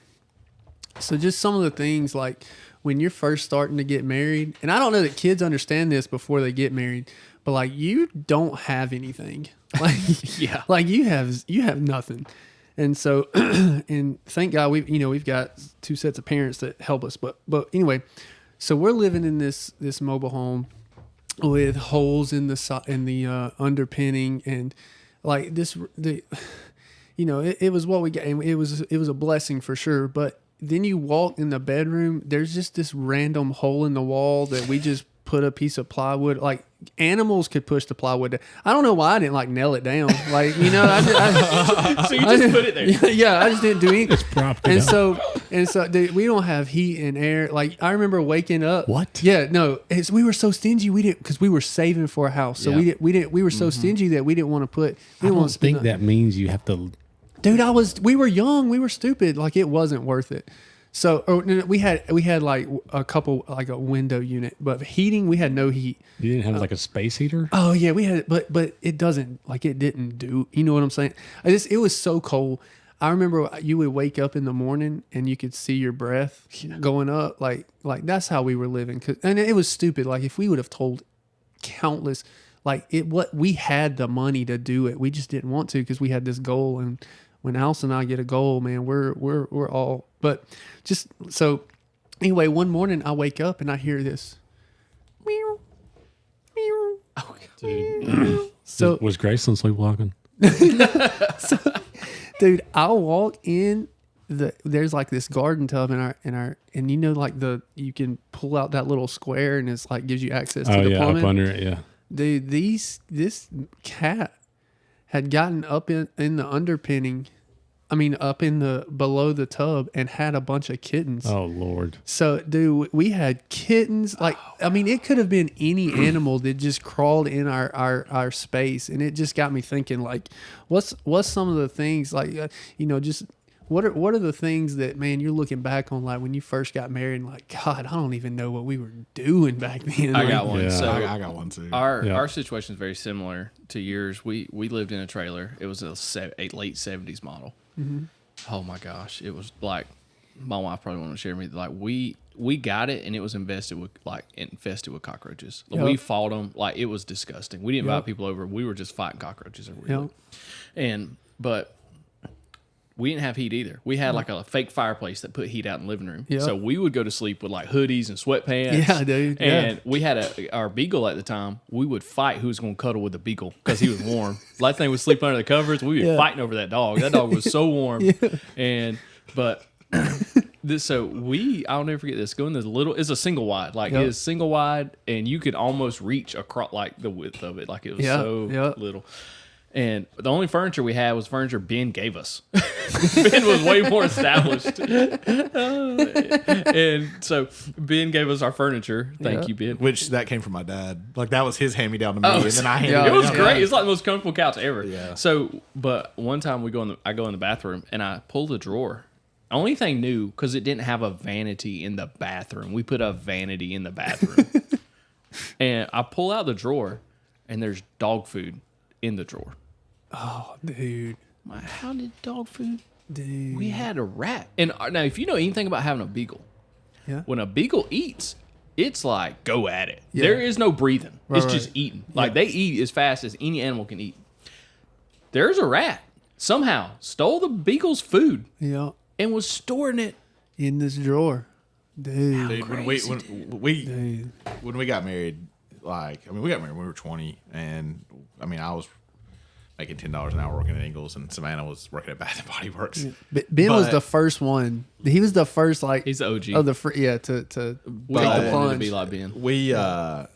S2: so just some of the things like when you're first starting to get married, and I don't know that kids understand this before they get married, but like you don't have anything, like
S3: Yeah.
S2: like you have nothing. And so, and thank God we've got 2 sets of parents that help us. But anyway, so we're living in this mobile home with holes in the underpinning, and like you know, it was what we got. And it was a blessing for sure. But then you walk in the bedroom, there's just this random hole in the wall that we just put a piece of plywood, like animals could push the plywood down. I don't know why I didn't like nail it down. Like, you know,
S3: So you just put it there.
S2: yeah, I just didn't do anything.
S4: propped it
S2: And
S4: up.
S2: so dude, we don't have heat and air. Like I remember waking up.
S4: What?
S2: Yeah, no, we were so stingy. We didn't, because we were saving for a house. So
S3: Yeah.
S2: we were so stingy that we didn't want to put.
S4: I
S2: didn't want
S4: don't
S2: to spend
S4: think that means you have to.
S2: Dude, we were young, we were stupid. Like it wasn't worth it. So we had like a couple, like a window unit, but heating, we had no heat.
S4: You didn't have like a space heater.
S2: Oh yeah, we had, but it didn't do. You know what I'm saying? It was so cold. I remember you would wake up in the morning and you could see your breath going up. Like that's how we were living. And it was stupid. Like if we would have told countless, we had the money to do it. We just didn't want to because we had this goal. And when Alice and I get a goal, man, we're all. But just so anyway, one morning I wake up and I hear this. Meow, meow.
S4: Dude.
S2: So
S4: Was Graceland sleepwalking?
S2: dude, I'll walk in there's like this garden tub in our and you know, like you can pull out that little square and it's like gives you access to
S4: Oh
S2: the
S4: yeah,
S2: plumbing.
S4: up under it. Yeah.
S2: Dude, this cat had gotten up in the underpinning. I mean, up in the below the tub and had a bunch of kittens.
S4: Oh Lord.
S2: So, dude, we had kittens. Like, I mean, it could have been any animal that just crawled in our space, and it just got me thinking. Like, what's some of the things like just what are the things that, man, you're looking back on, like when you first got married, and like, God, I don't even know what we were doing back then.
S3: I
S2: Like,
S3: got one.
S4: Yeah.
S3: So
S1: I got one too.
S3: our situation is very similar to yours. We lived in a trailer. It was a late 70s model.
S2: Mm-hmm.
S3: Oh my gosh, it was like my wife probably won't share me. Like we got it and it was infested with cockroaches.
S2: Yep.
S3: We fought them like it was disgusting. We didn't
S2: Yep.
S3: invite people over. We were just fighting cockroaches everywhere.
S2: Yep.
S3: But we didn't have heat either. We had like a fake fireplace that put heat out in the living room.
S2: Yep.
S3: So we would go to sleep with like hoodies and sweatpants.
S2: Yeah, dude. Yeah.
S3: And we had our beagle at the time. We would fight who was going to cuddle with the beagle because he was warm. Last thing would sleep under the covers. We were fighting over that dog. That dog was so warm. But I'll never forget this. Go in this little, it's a single wide, like
S2: Yep.
S3: it's single wide, and you could almost reach across like the width of it, like it was so little. And the only furniture we had was furniture Ben gave us. Ben was way more established. And so Ben gave us our furniture. Thank you, Ben.
S1: Which that came from my dad. Like that was his hand me down to me, and then I handed
S2: yeah.
S1: it.
S3: It was
S1: down.
S3: great. It's like the most comfortable couch ever.
S1: Yeah.
S3: So, but one time I go in the bathroom and I pull the drawer. Only thing new, because it didn't have a vanity in the bathroom. We put a vanity in the bathroom. And I pull out the drawer and there's dog food in the drawer.
S2: Oh, dude.
S3: I'm like, how did dog food?
S2: Dude.
S3: We had a rat. And now, if you know anything about having a beagle,
S2: Yeah.
S3: when a beagle eats, it's like go at it.
S2: Yeah.
S3: There is no breathing. It's
S2: Right,
S3: just
S2: right.
S3: eating. Like they eat as fast as any animal can eat. There's a rat somehow stole the beagle's food
S2: Yeah.
S3: and was storing it.
S2: In this drawer. Dude.
S1: Dude, when we got married, like we got married when we were 20, and I mean I was making $10 an hour working at Ingles, and Savannah was working at Bath and Body Works.
S2: Ben was
S1: But-
S2: the first one. He was the first, like,
S3: He's the OG.
S2: oh, to
S3: We
S2: take
S3: all
S2: the
S3: wanted to
S2: plunge.
S3: be like Ben.
S1: We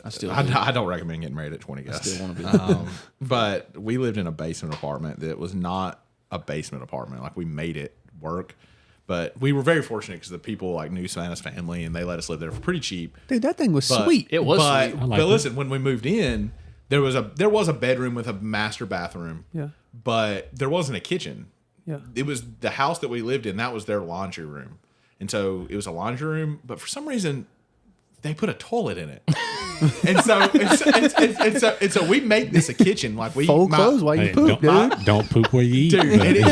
S3: still do.
S1: I don't recommend getting married at 20, guys.
S3: still wanna be.
S1: But we lived in a basement apartment that was not a basement apartment. Like we made it work. But we were very fortunate because the people like knew Savannah's family, and they let us live there for pretty cheap.
S2: Dude, that thing was
S1: But,
S2: sweet.
S3: It was
S1: but,
S3: sweet.
S4: I like
S1: but
S4: it.
S1: listen, when we moved in, there was a bedroom with a master bathroom.
S2: Yeah.
S1: But there wasn't a kitchen.
S2: Yeah.
S1: It was the house that we lived in, that was their laundry room. And so it was a laundry room, but for some reason they put a toilet in it. and so we make this a kitchen. Like we
S2: Fold clothes while you
S4: Hey,
S2: poop,
S4: don't,
S2: dude.
S4: don't poop where you eat.
S1: Dude,
S4: but-
S1: and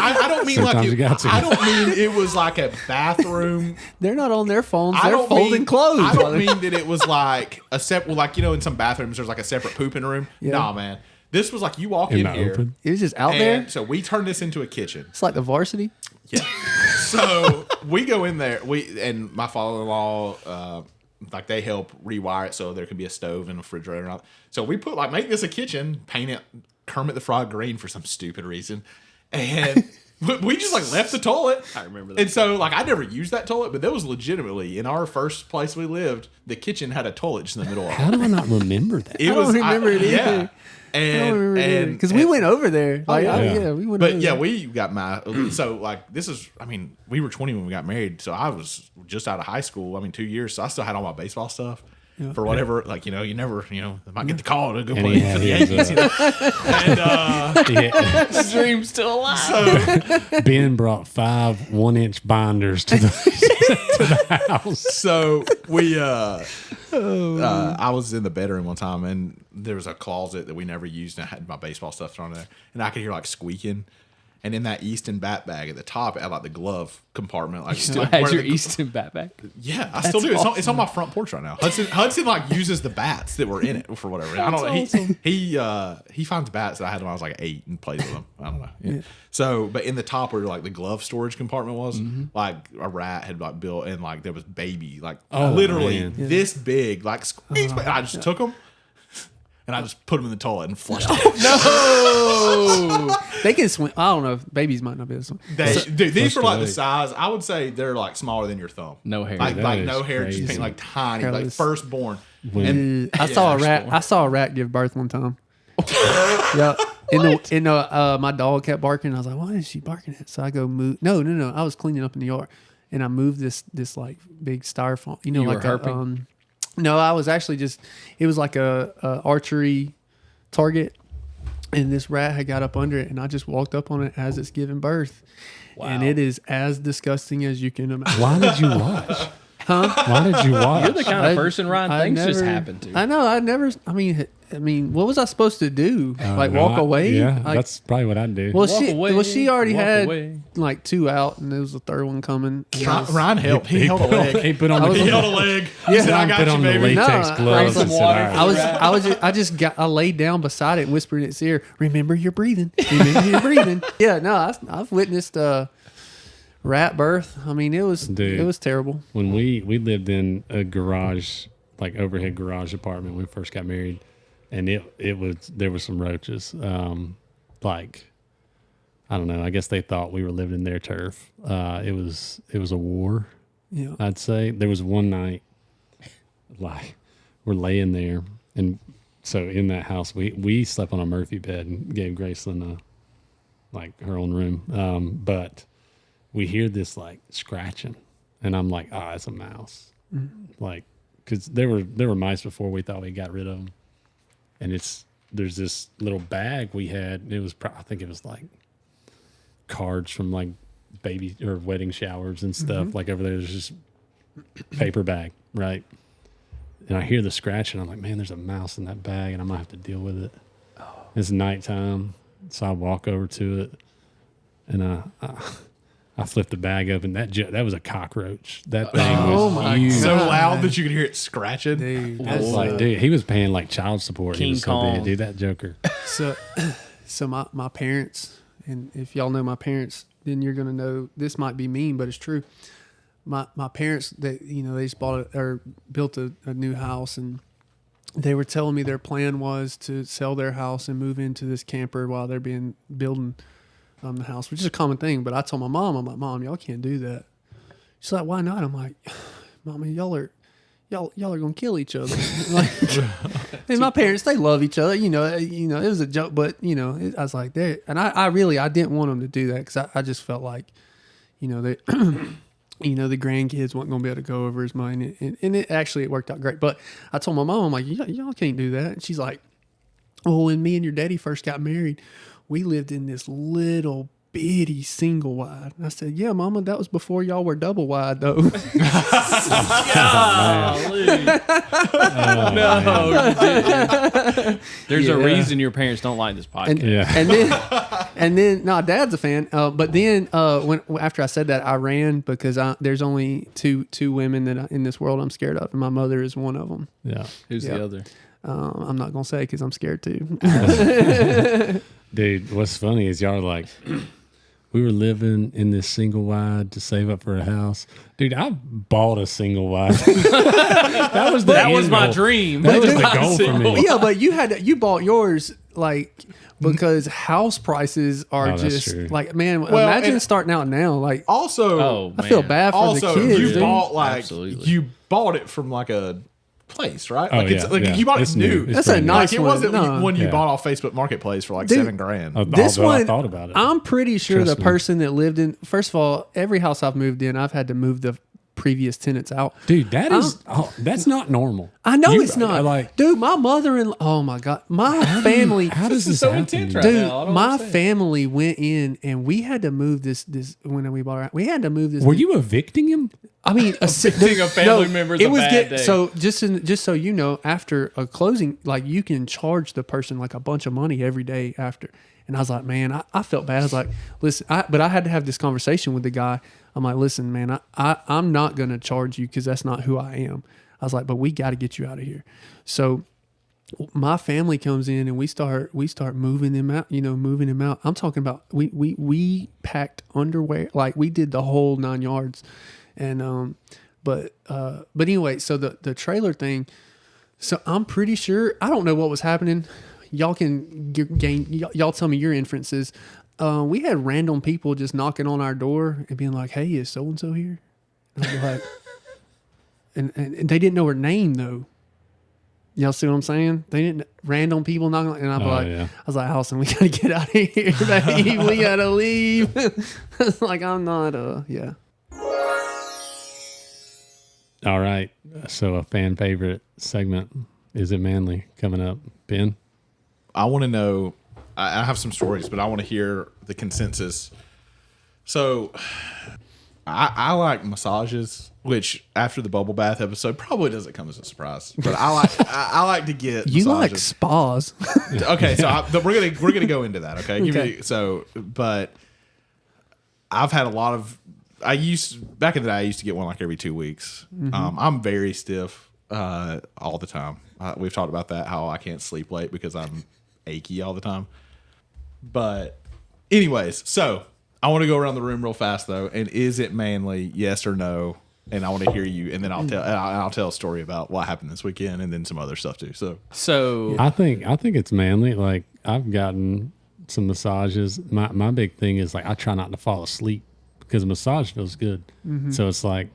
S1: I don't mean like
S4: Sometimes you got to.
S1: I don't mean it was like a bathroom.
S2: They're not on their phones.
S1: I
S2: They're
S1: don't
S2: folding
S1: mean,
S2: clothes.
S1: I
S2: while
S1: don't
S2: they-
S1: mean that it was like a separate, like in some bathrooms there's like a separate pooping room.
S2: Yeah.
S1: Nah, man, this was like you walk
S4: In
S1: in
S4: the
S1: here,
S4: open?
S2: It was just out
S1: and
S2: there.
S1: so we turned this into a kitchen.
S2: It's like the varsity.
S1: Yeah. So we go in there. And my father-in-law, like they help rewire it so there can be a stove and a refrigerator. And all. So we make this a kitchen, paint it Kermit the Frog green for some stupid reason, and we just like left the toilet.
S3: I remember that.
S1: And so like I never used that toilet, but that was legitimately in our first place we lived. The kitchen had a toilet just in the middle of it.
S4: How do I not remember that?
S1: It
S2: I don't remember it
S1: yeah.
S2: either.
S1: And
S2: Because we went over there. Like,
S1: yeah.
S2: yeah, we went
S1: But
S2: over
S1: yeah,
S2: there.
S1: we got so like this is, I mean, we were 20 when we got married, so I was just out of high school. I mean, 2 years, so I still had all my baseball stuff for whatever. Like you never, I might get the call to go
S4: And
S1: play
S4: he
S1: for
S4: had
S1: the
S4: his,
S1: Yankees. And
S4: Yeah.
S3: The dream's still alive.
S1: so
S4: Ben brought 5 1-inch binders to the house.
S1: so we I was in the bedroom one time, and there was a closet that we never used, and I had my baseball stuff thrown in there, and I could hear like squeaking. And in that Easton bat bag at the top, it had like the glove compartment. Like,
S3: Still
S1: like
S3: had
S1: where
S3: your
S1: the-
S3: Easton backpack.
S1: Yeah, I still do. It's on my front porch right now. Hudson like uses the bats that were in it for whatever. I don't know. He finds bats that I had when I was like 8 and plays with them. I don't know. Yeah. So, but in the top where like the glove storage compartment was, like a rat had like built, and like there was baby, like
S4: Oh,
S1: literally
S4: man.
S1: this big, like squeeze, I just took them. and I just put them in the toilet and flushed them.
S2: No, they can swim. I don't know. Babies might not be able to swim.
S1: Dude, these were like the
S4: away.
S1: size. I would say they're like smaller than your thumb.
S3: No hair.
S1: Like,
S4: That
S1: no
S4: is
S1: hair, just
S4: crazy.
S1: pink, like tiny, like
S2: Hairless.
S1: firstborn.
S2: I saw a rat. I saw a rat give birth one time. Yeah. My dog kept barking. I was like, "Why is she barking at?" So I go move. No. I was cleaning up in the yard, and I moved this like big styrofoam. You know,
S3: You were
S2: like
S3: herping?
S2: no, I was actually just. It was like a archery target, and this rat had got up under it, and I just walked up on it as it's giving birth, and it is as disgusting as you can imagine.
S4: Why did you watch? Huh? Why did you watch?
S3: You're the kind of person, Ryan,
S2: I
S3: things just
S2: never-
S3: happen to.
S2: I know. I mean, what was I supposed to do? Like walk away?
S4: Yeah,
S2: Like,
S4: that's probably what I'd do.
S2: well,
S3: Walk
S2: she
S3: away,
S2: already
S3: walk
S2: had
S3: away.
S2: like 2 out, and there was a third one coming. And I was-
S1: Ryan helped. He held a leg.
S4: He put on
S2: I was-
S4: the
S1: He held a leg. He said, "I got
S4: put
S1: you,
S4: on the
S1: baby."
S4: latex
S2: No,
S4: gloves
S3: some
S4: and said,
S3: water.
S4: "All right."
S2: I laid down beside it and whispered in its ear, "Remember you're breathing. Remember you're breathing." Yeah, no, I've witnessed rat birth. I mean, it was terrible.
S4: When we lived in a garage, like overhead garage apartment when we first got married, and there was some roaches. Like, I don't know. I guess they thought we were living in their turf. It was a war.
S2: Yeah.
S4: I'd say there was one night, like we're laying there, and so in that house we slept on a Murphy bed and gave Graceland her own room. But we hear this like scratching, and I'm like, it's a mouse. Like, because there were mice before we thought we got rid of them, and there's this little bag we had. And it was I think it was like cards from like baby or wedding showers and stuff. Like over there, there's just paper bag, right? And I hear the scratch, and I'm like, man, there's a mouse in that bag, and I'm gonna have to deal with it. It's nighttime, so I walk over to it, and I flip the bag open. That was a cockroach. That thing was
S2: my
S4: huge.
S1: So
S2: God.
S1: loud that you could hear it scratching.
S2: Dude,
S4: I
S2: that's
S4: was like, dude, he was paying like child support. He
S3: King
S4: was so big,
S3: Kong.
S4: dude. That joker.
S2: so my parents, and if y'all know my parents, then you're gonna know this might be mean, but it's true. My parents, they just built a new house, and they were telling me their plan was to sell their house and move into this camper while they're building the house, which is a common thing. But I told my mom, I'm like, Mom, y'all can't do that. She's like, why not? I'm like, Mommy, y'all are gonna kill each other. Like, and my parents, they love each other. It was a joke, but I was like, I didn't want them to do that because I just felt like, they. The grandkids weren't going to be able to go over as much, and it worked out great. But I told my mom, I'm like, y'all can't do that. And she's like, well, when me and your daddy first got married, we lived in this little bitty single wide. And I said, yeah, Mama, that was before y'all were double wide, though.
S3: There's a
S2: Yeah.
S3: reason your parents don't like this podcast.
S4: Yeah.
S2: and then no, Dad's a fan. But then after I said that, I ran because there's only two women in this world I'm scared of, and my mother is one of them.
S4: Yeah.
S3: Who's
S2: Yeah.
S3: the other?
S2: I'm not gonna say because I'm scared too.
S4: Dude, what's funny is y'all are like, we were living in this single wide to save up for a house. Dude, I bought a single wide. that was
S3: my dream.
S4: That was
S2: dude,
S4: the goal for me.
S2: Yeah, but you bought yours like because house prices are
S4: Oh, that's
S2: just
S4: true.
S2: like, man,
S1: Well,
S2: imagine
S1: and-
S2: starting out now. Like,
S1: Also,
S3: Oh,
S2: I feel
S3: man.
S2: bad for
S1: also
S2: the kids.
S1: you
S2: dude.
S1: bought
S3: Absolutely.
S1: you bought it from like a place, right?
S4: Oh,
S1: Like
S4: yeah, yeah.
S1: you bought
S4: It's
S1: it new.
S4: new. It's
S2: That's a
S4: brand new.
S2: nice
S1: Like it
S2: one.
S1: wasn't
S2: No.
S1: one you
S4: Yeah.
S1: bought off Facebook Marketplace for like
S2: Dude,
S1: $7,000.
S2: This
S4: Although
S2: one,
S4: I thought about it.
S2: I'm pretty sure
S4: Trust
S2: the
S4: me.
S2: person that lived in, first of all, every house I've moved in, I've had to move the previous tenants out.
S4: Dude, that's not normal.
S2: I know
S4: You-
S2: it's not.
S4: I like,
S2: Dude, my mother-in-law, oh my God, my family.
S4: how does this
S3: so
S4: happen?
S3: intense
S4: dude?
S3: right
S2: Dude,
S3: now. I don't
S2: my
S3: understand.
S2: family went in and we had to move this when we bought our, we had to move this.
S4: Were you evicting him?
S2: I mean,
S3: Evicting a family member's a bad day.
S2: So just so you know, after a closing, like you can charge the person like a bunch of money every day after. And I was like, man, I felt bad. I was like, listen, but I had to have this conversation with the guy. I'm like, listen, man, I'm not gonna charge you because that's not who I am. I was like, but we got to get you out of here. So my family comes in and we start moving them out, moving them out. I'm talking about we packed underwear, like we did the whole 9 yards. And but anyway, so the trailer thing, So I'm pretty sure, I don't know what was happening. Y'all can y'all tell me your inferences. We had random people just knocking on our door and being like, "Hey, is so and so here?" And I'd be like, and they didn't know her name though. Y'all see what I'm saying? They didn't, random people knocking, and I'd be like,
S4: yeah.
S2: I was like, Allison, we gotta get out of here, babe. We gotta leave. It's like, I'm not, yeah.
S4: All right. So a fan favorite segment, Is It Manly, coming up. Ben?
S1: I want to know. I have some stories, but I want to hear the consensus. So, I like massages, which after the bubble bath episode probably doesn't come as a surprise. But I like to get
S2: You like
S1: massages.
S2: spas.
S1: Okay, so we're gonna go into that. Okay,
S2: Okay.
S1: But I've had a lot of. Back in the day, I used to get one like every 2 weeks. I'm very stiff all the time. We've talked about that, how I can't sleep late because I'm achy all the time. But anyways, so I want to go around the room real fast though. And is it manly? Yes or no? And I want to hear you, and then I'll tell a story about what happened this weekend, and then some other stuff too. So
S4: I think it's manly. Like, I've gotten some massages. My big thing is, like, I try not to fall asleep because a massage feels good. So it's like,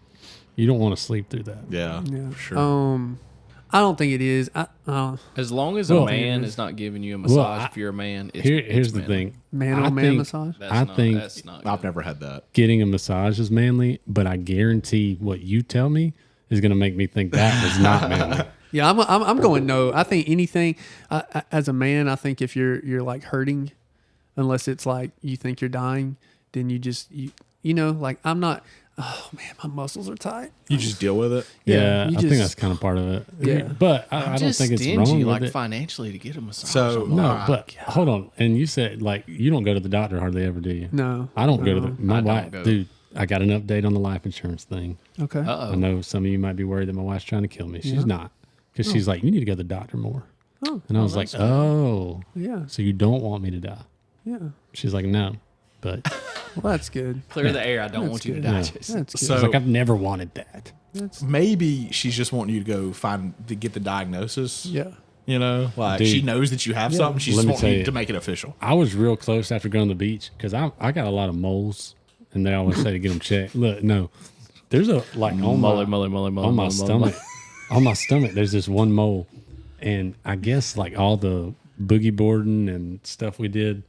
S4: you don't want to sleep through that.
S1: yeah,
S2: Yeah.
S1: for sure.
S2: I don't think it is.
S3: As long as
S4: Well,
S3: a man is not giving you a massage, if you're a man,
S4: Here's the
S3: manly.
S4: thing.
S2: Man
S4: I
S2: on man
S4: think-
S2: massage.
S3: That's not
S1: I've
S3: good.
S1: never had that.
S4: Getting a massage is manly, but I guarantee what you tell me is going to make me think that was not manly.
S2: Yeah, I'm going no. I think anything as a man, I think if you're like hurting, unless it's like you think you're dying, then you know, like I'm not. Oh man, my muscles are tight.
S1: You just deal with it.
S4: Yeah,
S2: you
S4: I think
S2: just-
S4: that's kind of part of it.
S2: Yeah.
S4: But I don't
S3: Just
S4: think it's
S3: stingy,
S4: wrong
S3: like
S4: with it.
S3: financially, to get a massage.
S1: So-
S3: I'm
S4: No,
S3: like,
S4: but hold on. And you said, like, you don't go to the doctor hardly ever, do you?
S2: No,
S4: I don't go to the. My
S3: I don't
S4: wife,
S3: go.
S4: dude. I got an update on the life insurance thing.
S2: Okay.
S3: uh-oh.
S4: I know some of you might be worried that my wife's trying to kill me. She's not, because she's like, you need to go to the doctor more.
S2: Oh,
S4: And I was like, oh,
S2: yeah,
S4: so you don't want me to die?
S2: yeah.
S4: She's like, no, but
S2: Well, that's good.
S3: Clear the air. I don't want you to
S2: good.
S3: die,
S4: Yeah.
S3: Jason.
S2: That's good.
S1: So-
S4: she's like, I've never wanted that.
S2: That's
S1: Maybe she's just wanting you to go get the diagnosis.
S2: yeah.
S1: You know, like
S4: Dude.
S1: she knows that you have something. She's
S4: Let
S1: just
S4: me
S1: wanting
S4: tell
S1: you
S4: you.
S1: to make it official.
S4: I was real close after going to the beach because I got a lot of moles, and they always say to get them checked. Look, no, there's a like on my stomach. On my stomach, there's this one mole, and I guess like all the boogie boarding and stuff we did,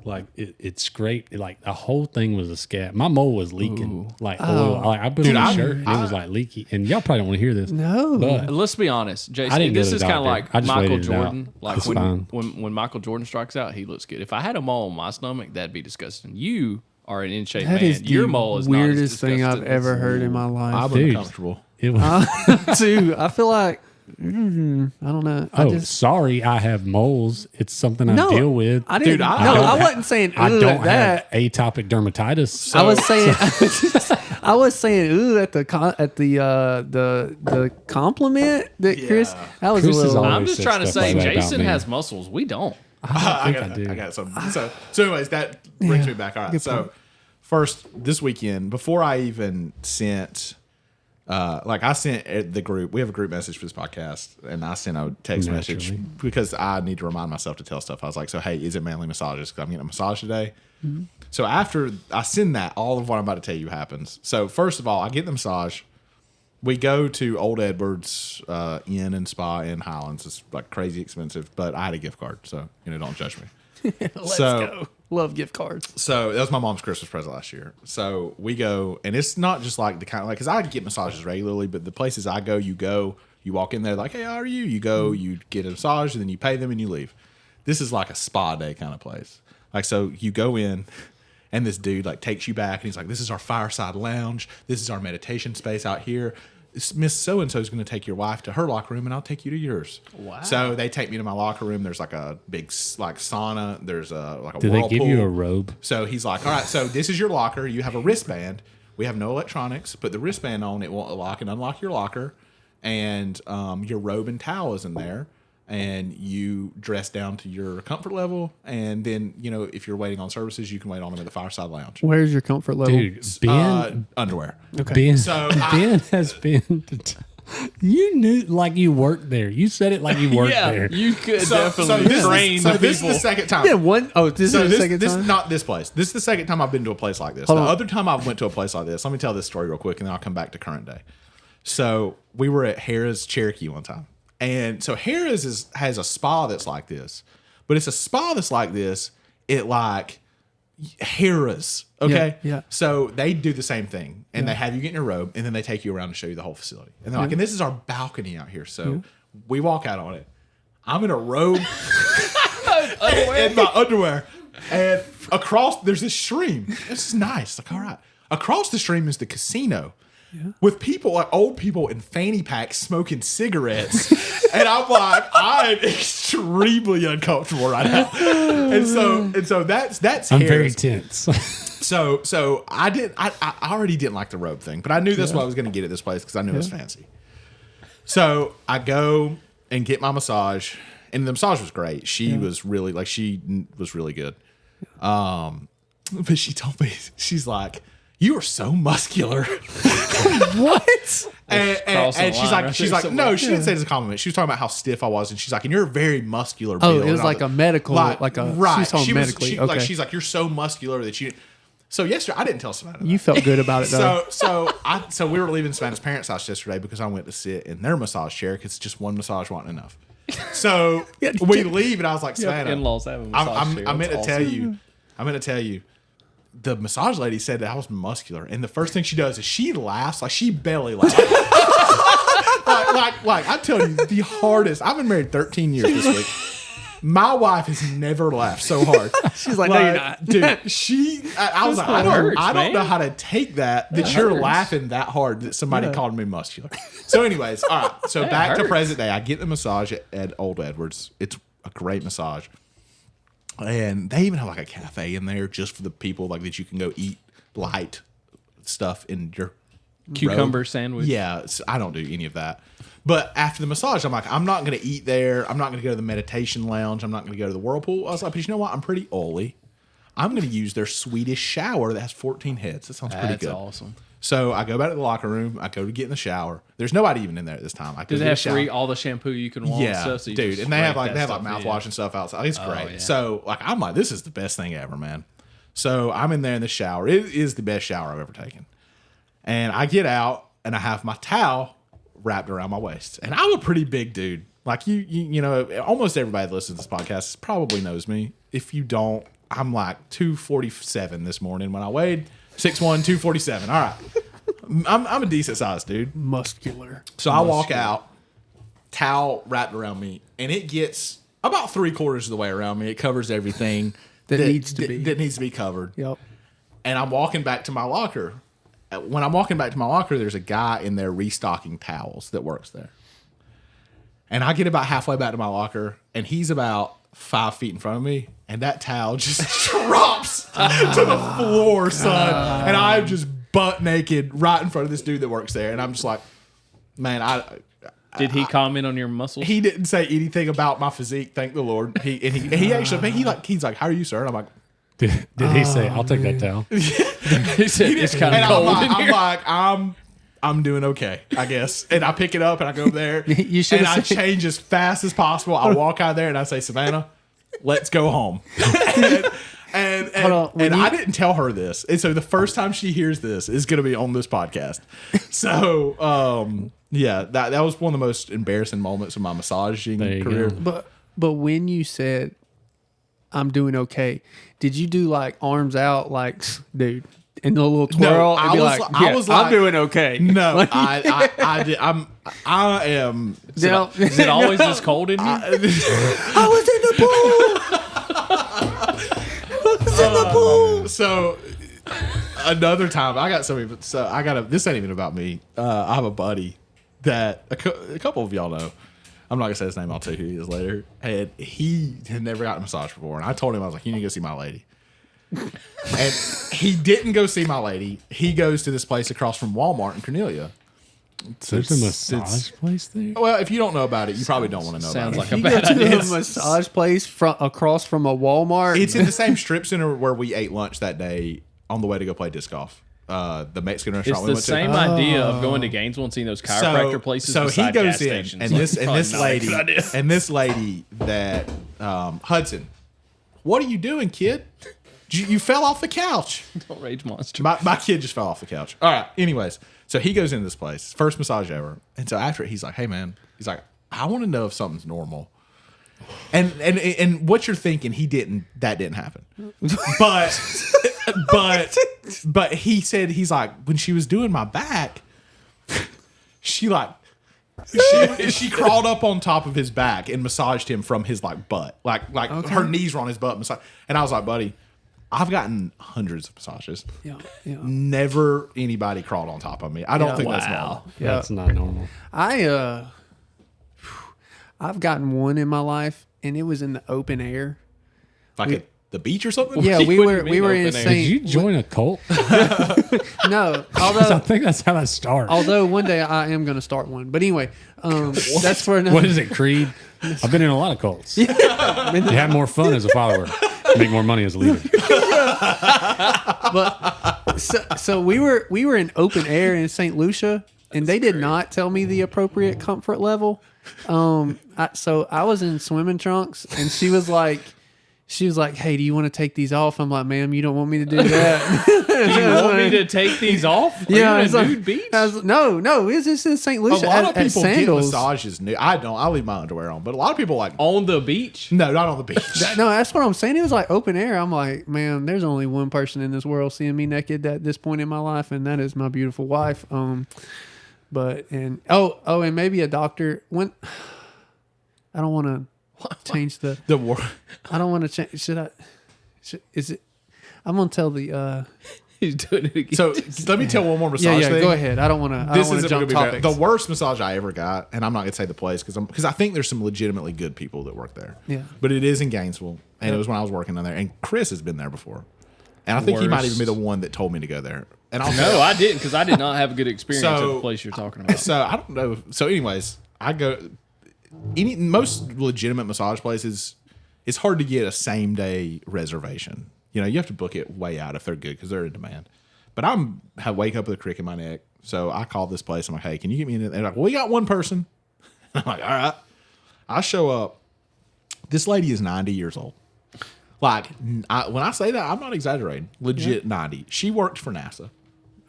S4: like it scraped. Like the whole thing was a scab. My mole was leaking like oil. Like I put on a shirt and it was like leaky. And y'all probably don't want to hear this.
S2: No.
S4: but
S3: Let's be honest, Jason.
S4: I didn't go
S3: This
S4: to
S3: is
S4: the
S3: kind of
S4: doctor.
S3: like
S4: I just
S3: Michael
S4: waited it out.
S3: Jordan. Like
S4: It's fine.
S3: when Michael Jordan strikes out, he looks good. If I had a mole on my stomach, that'd be disgusting. You are an in shape
S2: That
S3: man.
S2: is the
S3: Your mole is not as
S2: weirdest thing I've
S3: disgusting
S2: ever
S3: as-
S2: heard in my life.
S1: I'm
S4: Dude.
S1: uncomfortable.
S4: it was.
S2: Too. I feel like I don't know. I
S4: Oh,
S2: just
S4: sorry, I have moles. It's something I
S2: no.
S4: deal with.
S2: I didn't.
S1: Dude, I
S2: no,
S1: don't
S2: I
S1: have-
S2: wasn't saying.
S4: I
S2: ooh,
S4: don't
S2: at that.
S4: have atopic dermatitis.
S2: I was saying. I was saying ooh at the compliment that Chris.
S1: Yeah.
S2: That was
S4: Chris
S2: a
S4: is
S2: little.
S4: always
S3: I'm just
S4: said
S3: trying to
S4: stuff
S3: say,
S4: like that about
S3: Jason
S4: me.
S3: has muscles. We don't.
S1: I
S4: think I do.
S1: got some. So anyways, that brings me back. All right.
S2: Good
S1: So
S2: point.
S1: first, this weekend, before I even sent, I sent the group. We have a group message for this podcast, and I sent a text message
S4: Naturally.
S1: because I need to remind myself to tell stuff. I was like, "So hey, is it manly massages? Because I'm getting a massage today." So after I send that, all of what I'm about to tell you happens. So first of all, I get the massage. We go to Old Edwards Inn and Spa in Highlands. It's like crazy expensive, but I had a gift card, so don't judge me.
S2: Let's
S1: so-
S2: go. Love gift cards.
S1: So that was my mom's Christmas present last year. So we go, and it's not just like the kind of like, because I get massages regularly, but the places I go, you walk in there like, hey, how are you? You go, you get a massage, and then you pay them and you leave. This is like a spa day kind of place. Like, so you go in, and this dude like takes you back, and he's like, this is our fireside lounge. This is our meditation space out here. Miss So and so is going to take your wife to her locker room, and I'll take you to yours.
S3: Wow.
S1: So they take me to my locker room. There's like a big like sauna. There's a
S4: Do they
S1: whirlpool.
S4: give you a robe?
S1: So he's like, all right, so this is your locker. You have a wristband. We have no electronics. Put the wristband on. It won't lock and unlock your locker. And your robe and towel is in there. And you dress down to your comfort level. And then, if you're waiting on services, you can wait on them at the fireside lounge.
S2: Where's your comfort level?
S4: Dude, Ben,
S1: Underwear.
S2: Okay.
S4: Ben,
S1: So
S4: Ben has been. You knew like you worked there. You said it like you worked there.
S3: you could definitely
S1: this,
S3: train the
S1: this is
S3: people.
S1: the second time.
S2: Yeah, one. Oh, this
S1: So
S2: is the second
S1: this
S2: time.
S1: not this place. This is the second time I've been to a place like this.
S2: Hold
S1: the
S2: on.
S1: other time I went to a place like this, let me tell this story real quick, and then I'll come back to current day. So we were at Harrah's Cherokee one time, and so Harrah's has a spa that's like this, but it's a spa that's like this. It like Harrah's, okay?
S2: Yeah.
S1: So they do the same thing, and they have you get in your robe, and then they take you around to show you the whole facility. And they're like, and this is our balcony out here. So we walk out on it. I'm in a robe and my underwear, and across there's this stream. This is nice. Like, all right. Across the stream is the casino. With people, like old people in fanny packs smoking cigarettes. And I'm like, I'm extremely uncomfortable right now. And so that's
S4: I'm very
S1: Harris.
S4: tense.
S1: So I already didn't like the robe thing, but I knew that's what I was gonna get at this place because I knew it was fancy. So I go and get my massage, and the massage was great. She was really good. But she told me, she's like, "You are so muscular."
S2: What?
S1: And
S3: crossing the
S1: she's
S3: line
S1: like,
S3: right
S1: she's
S3: there
S1: like, no, she didn't say it as a compliment. She was talking about how stiff I was, and she's like, and you're a very muscular.
S2: Oh,
S1: build.
S2: it was
S1: And I
S2: like a medical, like a.
S1: right.
S2: She's talking
S1: She was,
S2: medically.
S1: she,
S2: Okay.
S1: like she's like, you're so muscular that you. So yesterday, I didn't tell Savannah.
S2: You felt good about it though.
S1: So we were leaving Savannah's parents' house yesterday because I went to sit in their massage chair because just one massage wasn't enough. So we leave, and I was like, Savannah,
S3: in-laws have a massage chair.
S1: I meant to
S3: That's
S1: tell
S3: awesome.
S1: you. I meant to tell you. The massage lady said that I was muscular, and the first thing she does is she laughs, like she belly laughs. like I'm telling you, the hardest. I've been married 13 years this week. My wife has never laughed so hard.
S2: She's like, no, you're not.
S1: Dude, I was like, I don't
S3: man.
S1: know how to take that you're laughing that hard that somebody called me muscular. So anyways, all right. So back to present day. I get the massage at Old Edwards. It's a great massage. And they even have like a cafe in there just for the people like that you can go eat light stuff in your
S3: Cucumber
S1: robe.
S3: sandwich.
S1: Yeah, so I don't do any of that. But after the massage, I'm like, I'm not going to eat there. I'm not going to go to the meditation lounge. I'm not going to go to the whirlpool. I was like, but you know what? I'm pretty oily. I'm going to use their Swedish shower that has 14 heads. That sounds pretty
S3: That's
S1: good.
S3: awesome.
S1: So I go back to the locker room. I go to get in the shower. There's nobody even in there at this time. I go
S3: Do
S1: to
S3: they
S1: the
S3: have
S1: shower.
S3: free all the shampoo you can want?
S1: Yeah,
S3: and stuff, so you
S1: dude,
S3: just
S1: and they have
S3: scrape that
S1: like
S3: stuff
S1: mouthwash
S3: in?
S1: and stuff outside. It's great.
S3: yeah.
S1: So like I'm like, this is the best thing ever, man. So I'm in there in the shower. It is the best shower I've ever taken. And I get out and I have my towel wrapped around my waist. And I'm a pretty big dude. Like you know, almost everybody that listens to this podcast probably knows me. If you don't, I'm like 247 this morning when I weighed 6'1", 247. All right. I'm a decent sized dude.
S2: Muscular.
S1: So I walk out, towel wrapped around me, and it gets about 3/4 of the way around me. It covers everything
S2: That needs to be.
S1: that needs to be covered.
S2: Yep.
S1: And I'm walking back to my locker. When I'm walking back to my locker, there's a guy in there restocking towels that works there. And I get about halfway back to my locker, and he's about 5 feet in front of me, and that towel just drops to the floor, son. And I'm just butt naked right in front of this dude that works there. And I'm just like, man,
S3: Did he comment on your muscles?
S1: he didn't say anything about my physique, thank the Lord. He actually, he's like, how are you, sir? And I'm like,
S4: Did he say, I'll take that towel?
S3: He said it's kind of
S1: and
S3: cold in
S1: I'm
S3: here.
S1: like, I'm doing okay, I guess. And I pick it up and I go over there.
S2: You should
S1: and I
S2: have said-
S1: change as fast as possible. I walk out there and I say, Savannah, let's go home. and
S2: Hold on, when you-
S1: I didn't tell her this. And so the first time she hears this is going to be on this podcast. So, yeah, that was one of the most embarrassing moments of my massaging
S4: There you
S1: career.
S4: go.
S2: But when you said, I'm doing okay, did you do like arms out, like, dude, and the little twirl?
S1: I
S2: and be
S1: was-
S2: like,
S1: I
S2: yeah,
S1: was
S2: I'm
S1: like-
S2: doing okay.
S1: No,
S2: Like,
S1: I did. I am.
S3: Is it always this cold in here?
S2: I was in the pool. I was in the pool.
S1: So another time, I got somebody. So I got a. This ain't even about me. I have a buddy that a couple of y'all know. I'm not gonna say his name. I'll tell you who he is later. And he had never gotten a massage before, and I told him I was like, "You need to go see my lady." And he didn't go see my lady. He goes to this place across from Walmart in Cornelia.
S4: There's a massage place there?
S1: Well, if you don't know about it, you probably don't want to know
S3: Sounds
S1: about
S3: like
S1: it.
S3: a
S2: You go
S3: bad
S2: to
S3: idea.
S2: a massage place across from a Walmart.
S1: It's in the same strip center where we ate lunch that day on the way to go play disc golf. the Mexican
S3: It's
S1: restaurant we
S3: the
S1: went
S3: same
S1: to.
S3: idea of going to Gainesville and seeing those chiropractor places.
S1: So he
S3: beside
S1: goes
S3: gas
S1: in,
S3: stations.
S1: and
S3: Like,
S1: this
S3: probably not a good idea.
S1: this lady that Hudson, what are you doing, kid? You fell off the couch.
S3: Don't rage monster.
S1: My kid just fell off the couch. All right. Anyways, so he goes into this place, first massage ever, and so after it, he's like, "Hey, man," he's like, "I want to know if something's normal." And what you're thinking, that didn't happen. But he said, he's like, when she was doing my back, she crawled up on top of his back and massaged him from his like butt, like her knees were on his butt, and I was like, buddy, I've gotten hundreds of massages.
S2: Yeah.
S1: Never anybody crawled on top of me. I don't think that's normal.
S2: Yeah.
S4: That's not normal.
S2: I've gotten one in my life, and it was in the open air.
S1: Like at the beach or something.
S2: Yeah,
S3: What
S2: we
S3: do you
S2: were
S3: mean
S2: in
S3: open air?
S4: Did you
S2: St.
S4: join a cult?
S2: No,
S4: I
S2: although
S4: think that's how that starts.
S2: one day I am going to start one. But anyway, that's for another.
S4: What is it, Creed? I've been in a lot of cults. You have more fun as a follower, make more money as a leader.
S2: But so we were in open air in St. Lucia, and they did not tell me the appropriate comfort level. So I was in swimming trunks, and she was like, "Hey, do you want to take these off?" I'm like, "Ma'am, you don't want me to do that."
S3: Do you want me to take these off? Are
S2: Yeah,
S3: you
S2: it's
S3: in a
S2: like-
S3: nude beach?
S2: no, it's just in St.
S1: A
S2: Lucia
S1: lot of
S2: at
S1: people get
S2: Sandals.
S1: massages. I don't. I leave my underwear on, but a lot of people like.
S3: On the beach?
S1: No, not on the beach.
S2: No, that's what I'm saying. It was like open air. I'm like, man, there's only one person in this world seeing me naked at this point in my life, and that is my beautiful wife. And maybe a doctor. When I don't want to change the.
S1: The word.
S2: I don't want to change. Is it? I'm gonna tell the.
S3: He's doing it again.
S1: So let me tell one more massage
S2: Yeah.
S1: thing.
S2: Go ahead. I don't want to.
S1: This
S2: isn't
S1: isn't going to
S2: jump
S1: be bad.
S2: topics.
S1: The worst massage I ever got, and I'm not going to say the place because I think there's some legitimately good people that work there.
S2: Yeah.
S1: But it is in Gainesville, and it was when I was working down there, and Chris has been there before, and I think he might even be the one that told me to go there. And I'll
S3: No, I didn't because I did not have a good experience at
S1: So-
S3: the place you're talking about.
S1: So I don't know. So, anyways, I go. Most legitimate massage places, it's hard to get a same day reservation. You know, you have to book it way out if they're good because they're in demand. But I wake up with a crick in my neck, so I call this place. I'm like, "Hey, can you get me in?" They're like, "Well, we got one person." I'm like, "All right." I show up. This lady is 90 years old. Like, when I say that, I'm not exaggerating. Legit 90. She worked for NASA.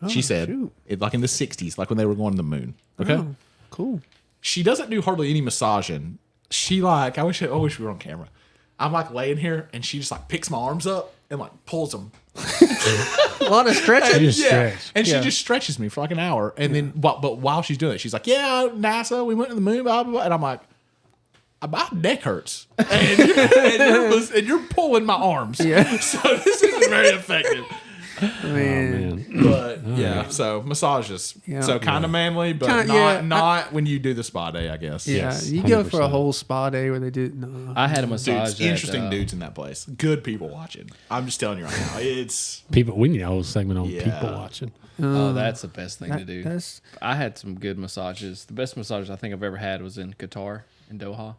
S1: She said,
S2: shoot.
S1: like in the 60s, like when they were going to the moon. Okay.
S2: Oh, cool.
S1: She doesn't do hardly any massaging. She like, I wish we were on camera. I'm like laying here, and she just like picks my arms up and like pulls them.
S2: A lot of stretching.
S4: Just stretch.
S1: And she
S2: Yeah.
S1: just stretches me for like an hour. And then, but while she's doing it, she's like, "Yeah, NASA, we went to the moon, blah, blah, blah." And I'm like, "My neck hurts." And you're pulling my arms.
S2: Yeah.
S1: So this isn't very effective.
S2: Man.
S1: But yeah, so massages.
S2: Yeah.
S1: So kind of manly, but
S2: Kinda,
S1: not
S2: yeah,
S1: not when you do the spa day, I guess.
S2: Yeah,
S4: Yes,
S2: you go for a
S4: 100%.
S2: whole spa day where they do. No.
S3: I had a massage.
S1: Dudes, interesting
S3: at,
S1: dudes in that place. Good people watching. I'm just telling you right now. It's
S4: People, we need a whole segment on
S1: Yeah.
S4: people watching.
S3: Oh, that's the best thing to do.
S2: That's
S3: I had some good massages. The best massage I think I've ever had was in Qatar, in Doha,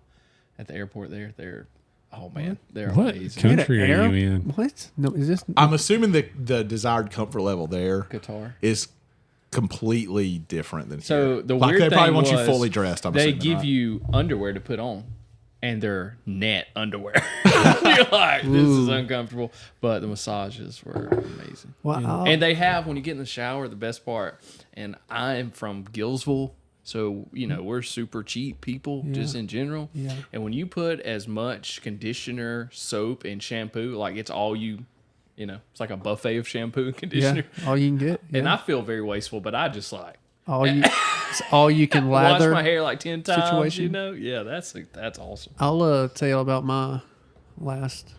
S3: at the airport there. Oh man, they're
S4: What
S3: amazing.
S4: country are
S2: Arab?
S4: you in?
S2: What? No, is this?
S1: I'm assuming the desired comfort level there
S3: Qatar.
S1: is completely different than
S3: So
S1: here.
S3: the
S1: Like
S3: weird
S1: they
S3: thing
S1: probably want you
S3: was
S1: fully dressed. I'm
S3: they
S1: assuming,
S3: give
S1: right?
S3: you underwear to put on, and they're net underwear. You're like, this is uncomfortable, but the massages were amazing.
S2: Wow.
S3: And they have, when you get in the shower, the best part, and I am from Gillsville, so, you know, we're super cheap people just in general.
S2: Yeah.
S3: And when you put as much conditioner, soap, and shampoo, like it's all you know, it's like a buffet of shampoo and
S2: Yeah.
S3: conditioner.
S2: All you can get.
S3: And
S2: yeah.
S3: I feel very wasteful, but I just like
S2: It's all you can
S3: wash
S2: lather.
S3: my hair like 10 times,
S2: situation.
S3: you know? Yeah, that's awesome.
S2: I'll tell you about my last.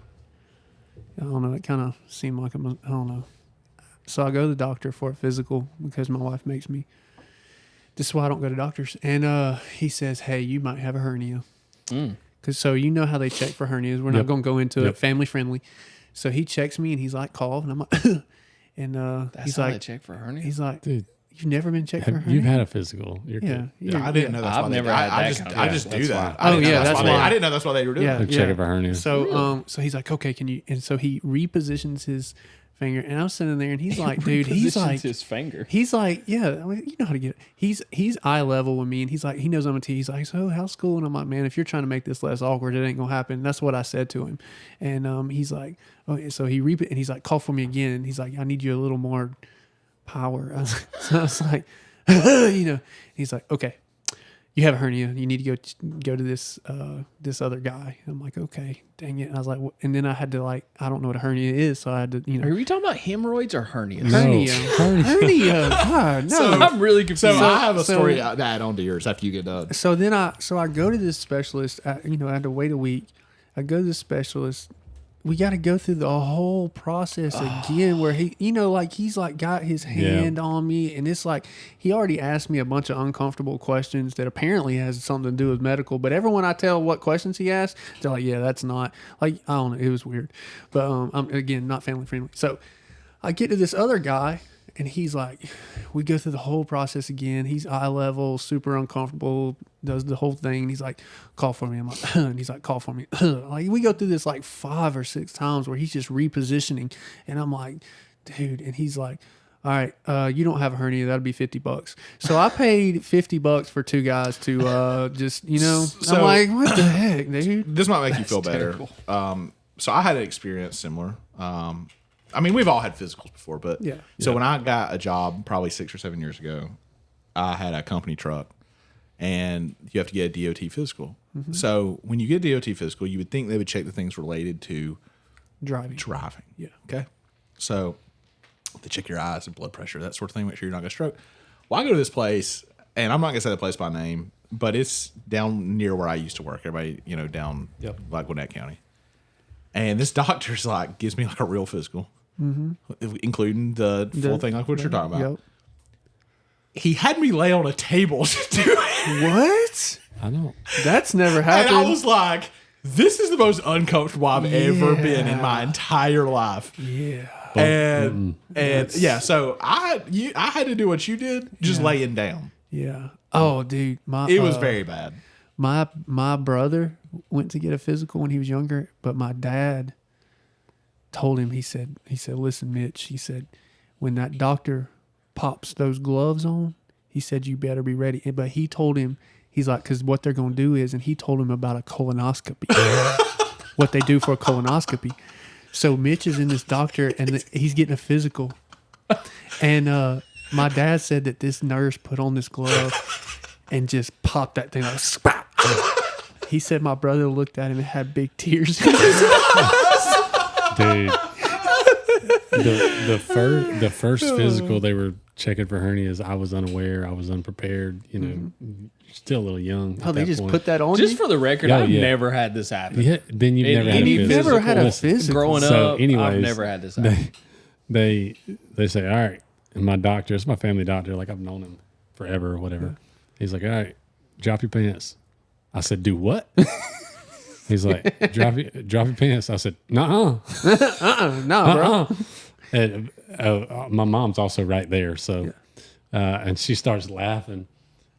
S2: I don't know. It kind of seemed like I don't know. So I go to the doctor for a physical because my wife makes me. This is why I don't go to doctors. And he says, "Hey, you might have a hernia." Because so you know how they check for hernias. We're not
S4: Yep.
S2: going to go into
S4: Yep.
S2: it. Family friendly. So he checks me and he's like, "Cough," and I'm like, and
S3: That's
S2: he's
S3: how they
S2: like,
S3: check for hernia.
S2: he's like,
S4: Dude,
S2: "You've never been checked for a hernia?"
S4: you've had a physical. You're
S2: yeah,
S4: good.
S2: you're-
S1: I didn't know that's
S3: I've
S1: why they
S3: never
S1: did.
S3: had
S1: I
S3: that
S1: just
S3: kind of-
S1: I
S3: yeah,
S1: just do
S4: that's
S1: that.
S4: why.
S1: I didn't know
S2: yeah,
S1: that's
S2: that's
S1: why they-
S2: why.
S1: I didn't know that's why they were doing
S2: Yeah,
S1: it.
S4: Check it for hernia.
S2: So so he's like, "Okay, can you?" And so he repositions his finger. And I'm sitting there, and he's like, dude, he's
S3: Positions
S2: like,
S3: his finger.
S2: he's like, yeah, I mean, you know how to get it. He's eye level with me, and he's like, he knows I'm a T. He's like, so how's school? And I'm like, man, if you're trying to make this less awkward, it ain't gonna happen. That's what I said to him. And he's like, oh, so he and he's like, call for me again. And he's like, I need you a little more power. So I was like, you know, he's like, okay, you have a hernia. You need to go to this other guy. And I'm like, okay, dang it. And I was like, and then I had to like, I don't know what a hernia is, so I had to, you know,
S3: Are we talking about hemorrhoids or hernias?
S2: hernia. God, no.
S3: I'm really confused.
S1: So I have a
S2: so-
S1: story to add on to yours after you get done.
S2: So then I go to this specialist. You know, I had to wait a week. I go to the specialist. We got to go through the whole process again, where he, you know, like he's like got his hand on me, and it's like he already asked me a bunch of uncomfortable questions that apparently has something to do with medical. But everyone I tell what questions he asked, they're like, yeah, that's not like, I don't know, it was weird. But I'm again not family friendly. So I get to this other guy. And he's like, we go through the whole process again. He's eye level, super uncomfortable, does the whole thing. And he's like, call for me. I'm like, and he's like, call for me. Like, we go through this like 5 or 6 times where he's just repositioning. And I'm like, dude. And he's like, all right, you don't have a hernia. That'll be $50. So I paid $50 for 2 guys to just, you know,
S1: So-
S2: I'm like, what the heck, dude?
S1: This might make you feel better. So I had an experience similar. I mean, we've all had physicals before, but
S2: Yeah.
S1: So when I got a job probably 6 or 7 years ago, I had a company truck, and you have to get a DOT physical.
S2: Mm-hmm.
S1: So when you get a DOT physical, you would think they would check the things related to
S2: Driving.
S1: driving.
S2: Yeah.
S1: Okay. So they check your eyes and blood pressure, that sort of thing, make sure you're not going to stroke. Well, I go to this place, and I'm not going to say the place by name, but it's down near where I used to work. Everybody, you know, down like Gwinnett County. And this doctor's like, gives me like a real physical, including the full thing like what you're talking about.
S2: Yep.
S1: He had me lay on a table to do it.
S2: What?
S4: I don't.
S2: That's never
S1: And
S2: happened.
S1: I was like, this is the most uncomfortable I've ever been in my entire life.
S2: yeah.
S1: And yeah, so I had to do what you did, just laying down.
S2: Yeah. Oh, dude,
S1: It was very bad.
S2: my brother went to get a physical when he was younger, but my dad told him, he said, listen, Mitch, he said, when that doctor pops those gloves on, he said, you better be ready. But he told him, he's like, because what they're going to do is, and he told him about a colonoscopy, what they do for a colonoscopy. So Mitch is in this doctor, and he's getting a physical. And my dad said that this nurse put on this glove and just popped that thing like, spat. He said my brother looked at him and had big tears in his eyes.
S4: Dude. The first physical they were checking for hernias, I was unaware, I was unprepared, you know, still a little young.
S2: Oh,
S4: at
S2: they
S4: that
S2: just
S4: point.
S2: put that on
S3: Just
S2: you?
S3: for the record,
S4: Yeah,
S3: I've
S4: yeah.
S3: never had this happen.
S4: Yeah, then you've never had a
S3: Any
S4: physical.
S2: Never had a
S4: Listen,
S2: physical.
S3: Growing
S4: So
S3: up,
S4: anyways,
S3: I've never had this happen.
S4: they say, all right, and my doctor, it's my family doctor, like I've known him forever or whatever. He's like, all right, drop your pants. I said, do what? He's like, drop your pants. I said, nuh-uh.
S2: No, bro.
S4: And my mom's also right there, so and she starts laughing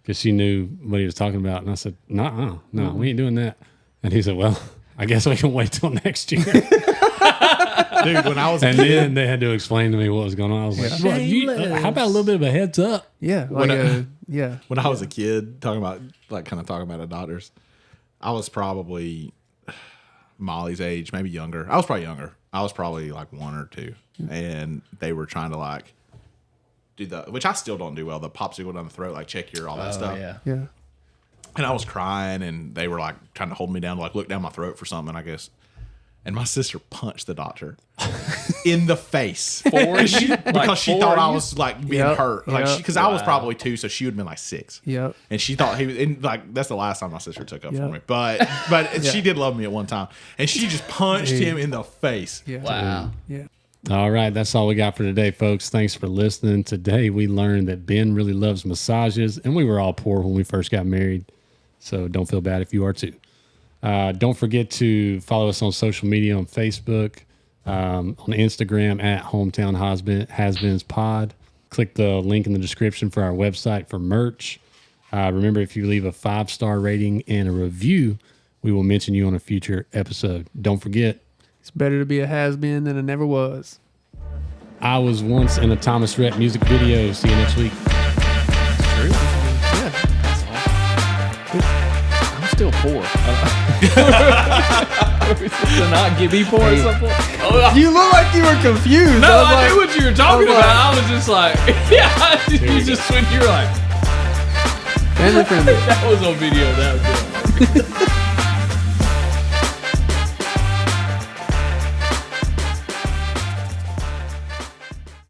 S4: because she knew what he was talking about, and I said, no, we ain't doing that. And he said, well, I guess we can wait till next year.
S1: Dude, when I was a
S4: And
S1: kid,
S4: then they had to explain to me what was going on. I was like, "Well, how about a little bit of a heads up?
S2: Yeah. Like, yeah.
S1: when I was a kid, talking about at doctors, I was probably Molly's age, maybe younger. I was probably younger. I was probably like 1 or 2, and they were trying to like do which I still don't do well, the popsicle down the throat, like check your all that stuff.
S3: Yeah.
S2: Yeah.
S1: And I was crying, and they were like trying to hold me down, to like look down my throat for something, I guess. And my sister punched the doctor in the face because she thought I was like being
S2: Yep,
S1: hurt, like
S2: yep.
S1: because I was probably 2, so she would have been like 6.
S2: Yep.
S1: And she thought he was, and like that's the last time my sister took up for
S2: Yep.
S1: me. But she did love me at one time, and she just punched him in the face.
S2: Yeah.
S3: Wow.
S2: Yeah.
S4: All right, that's all we got for today, folks. Thanks for listening. Today we learned that Ben really loves massages, and we were all poor when we first got married, so don't feel bad if you are too. Don't forget to follow us on social media on Facebook, on Instagram at Hometown Hasbeens Pod. Click the link in the description for our website for merch. Remember, if you leave a 5-star rating and a review, we will mention you on a future episode. Don't forget.
S2: It's better to be a has-been than a never was.
S4: I was once in a Thomas Rhett music video. See you next week.
S2: Yeah.
S3: I'm still poor. To not be poor at some point. Oh,
S2: You look like you were confused.
S3: no,
S2: I was
S3: I
S2: like,
S3: knew what you were talking
S2: I was
S3: about. I was just like, yeah. You just when you were like,
S2: family friendly.
S3: that was on video. That was good.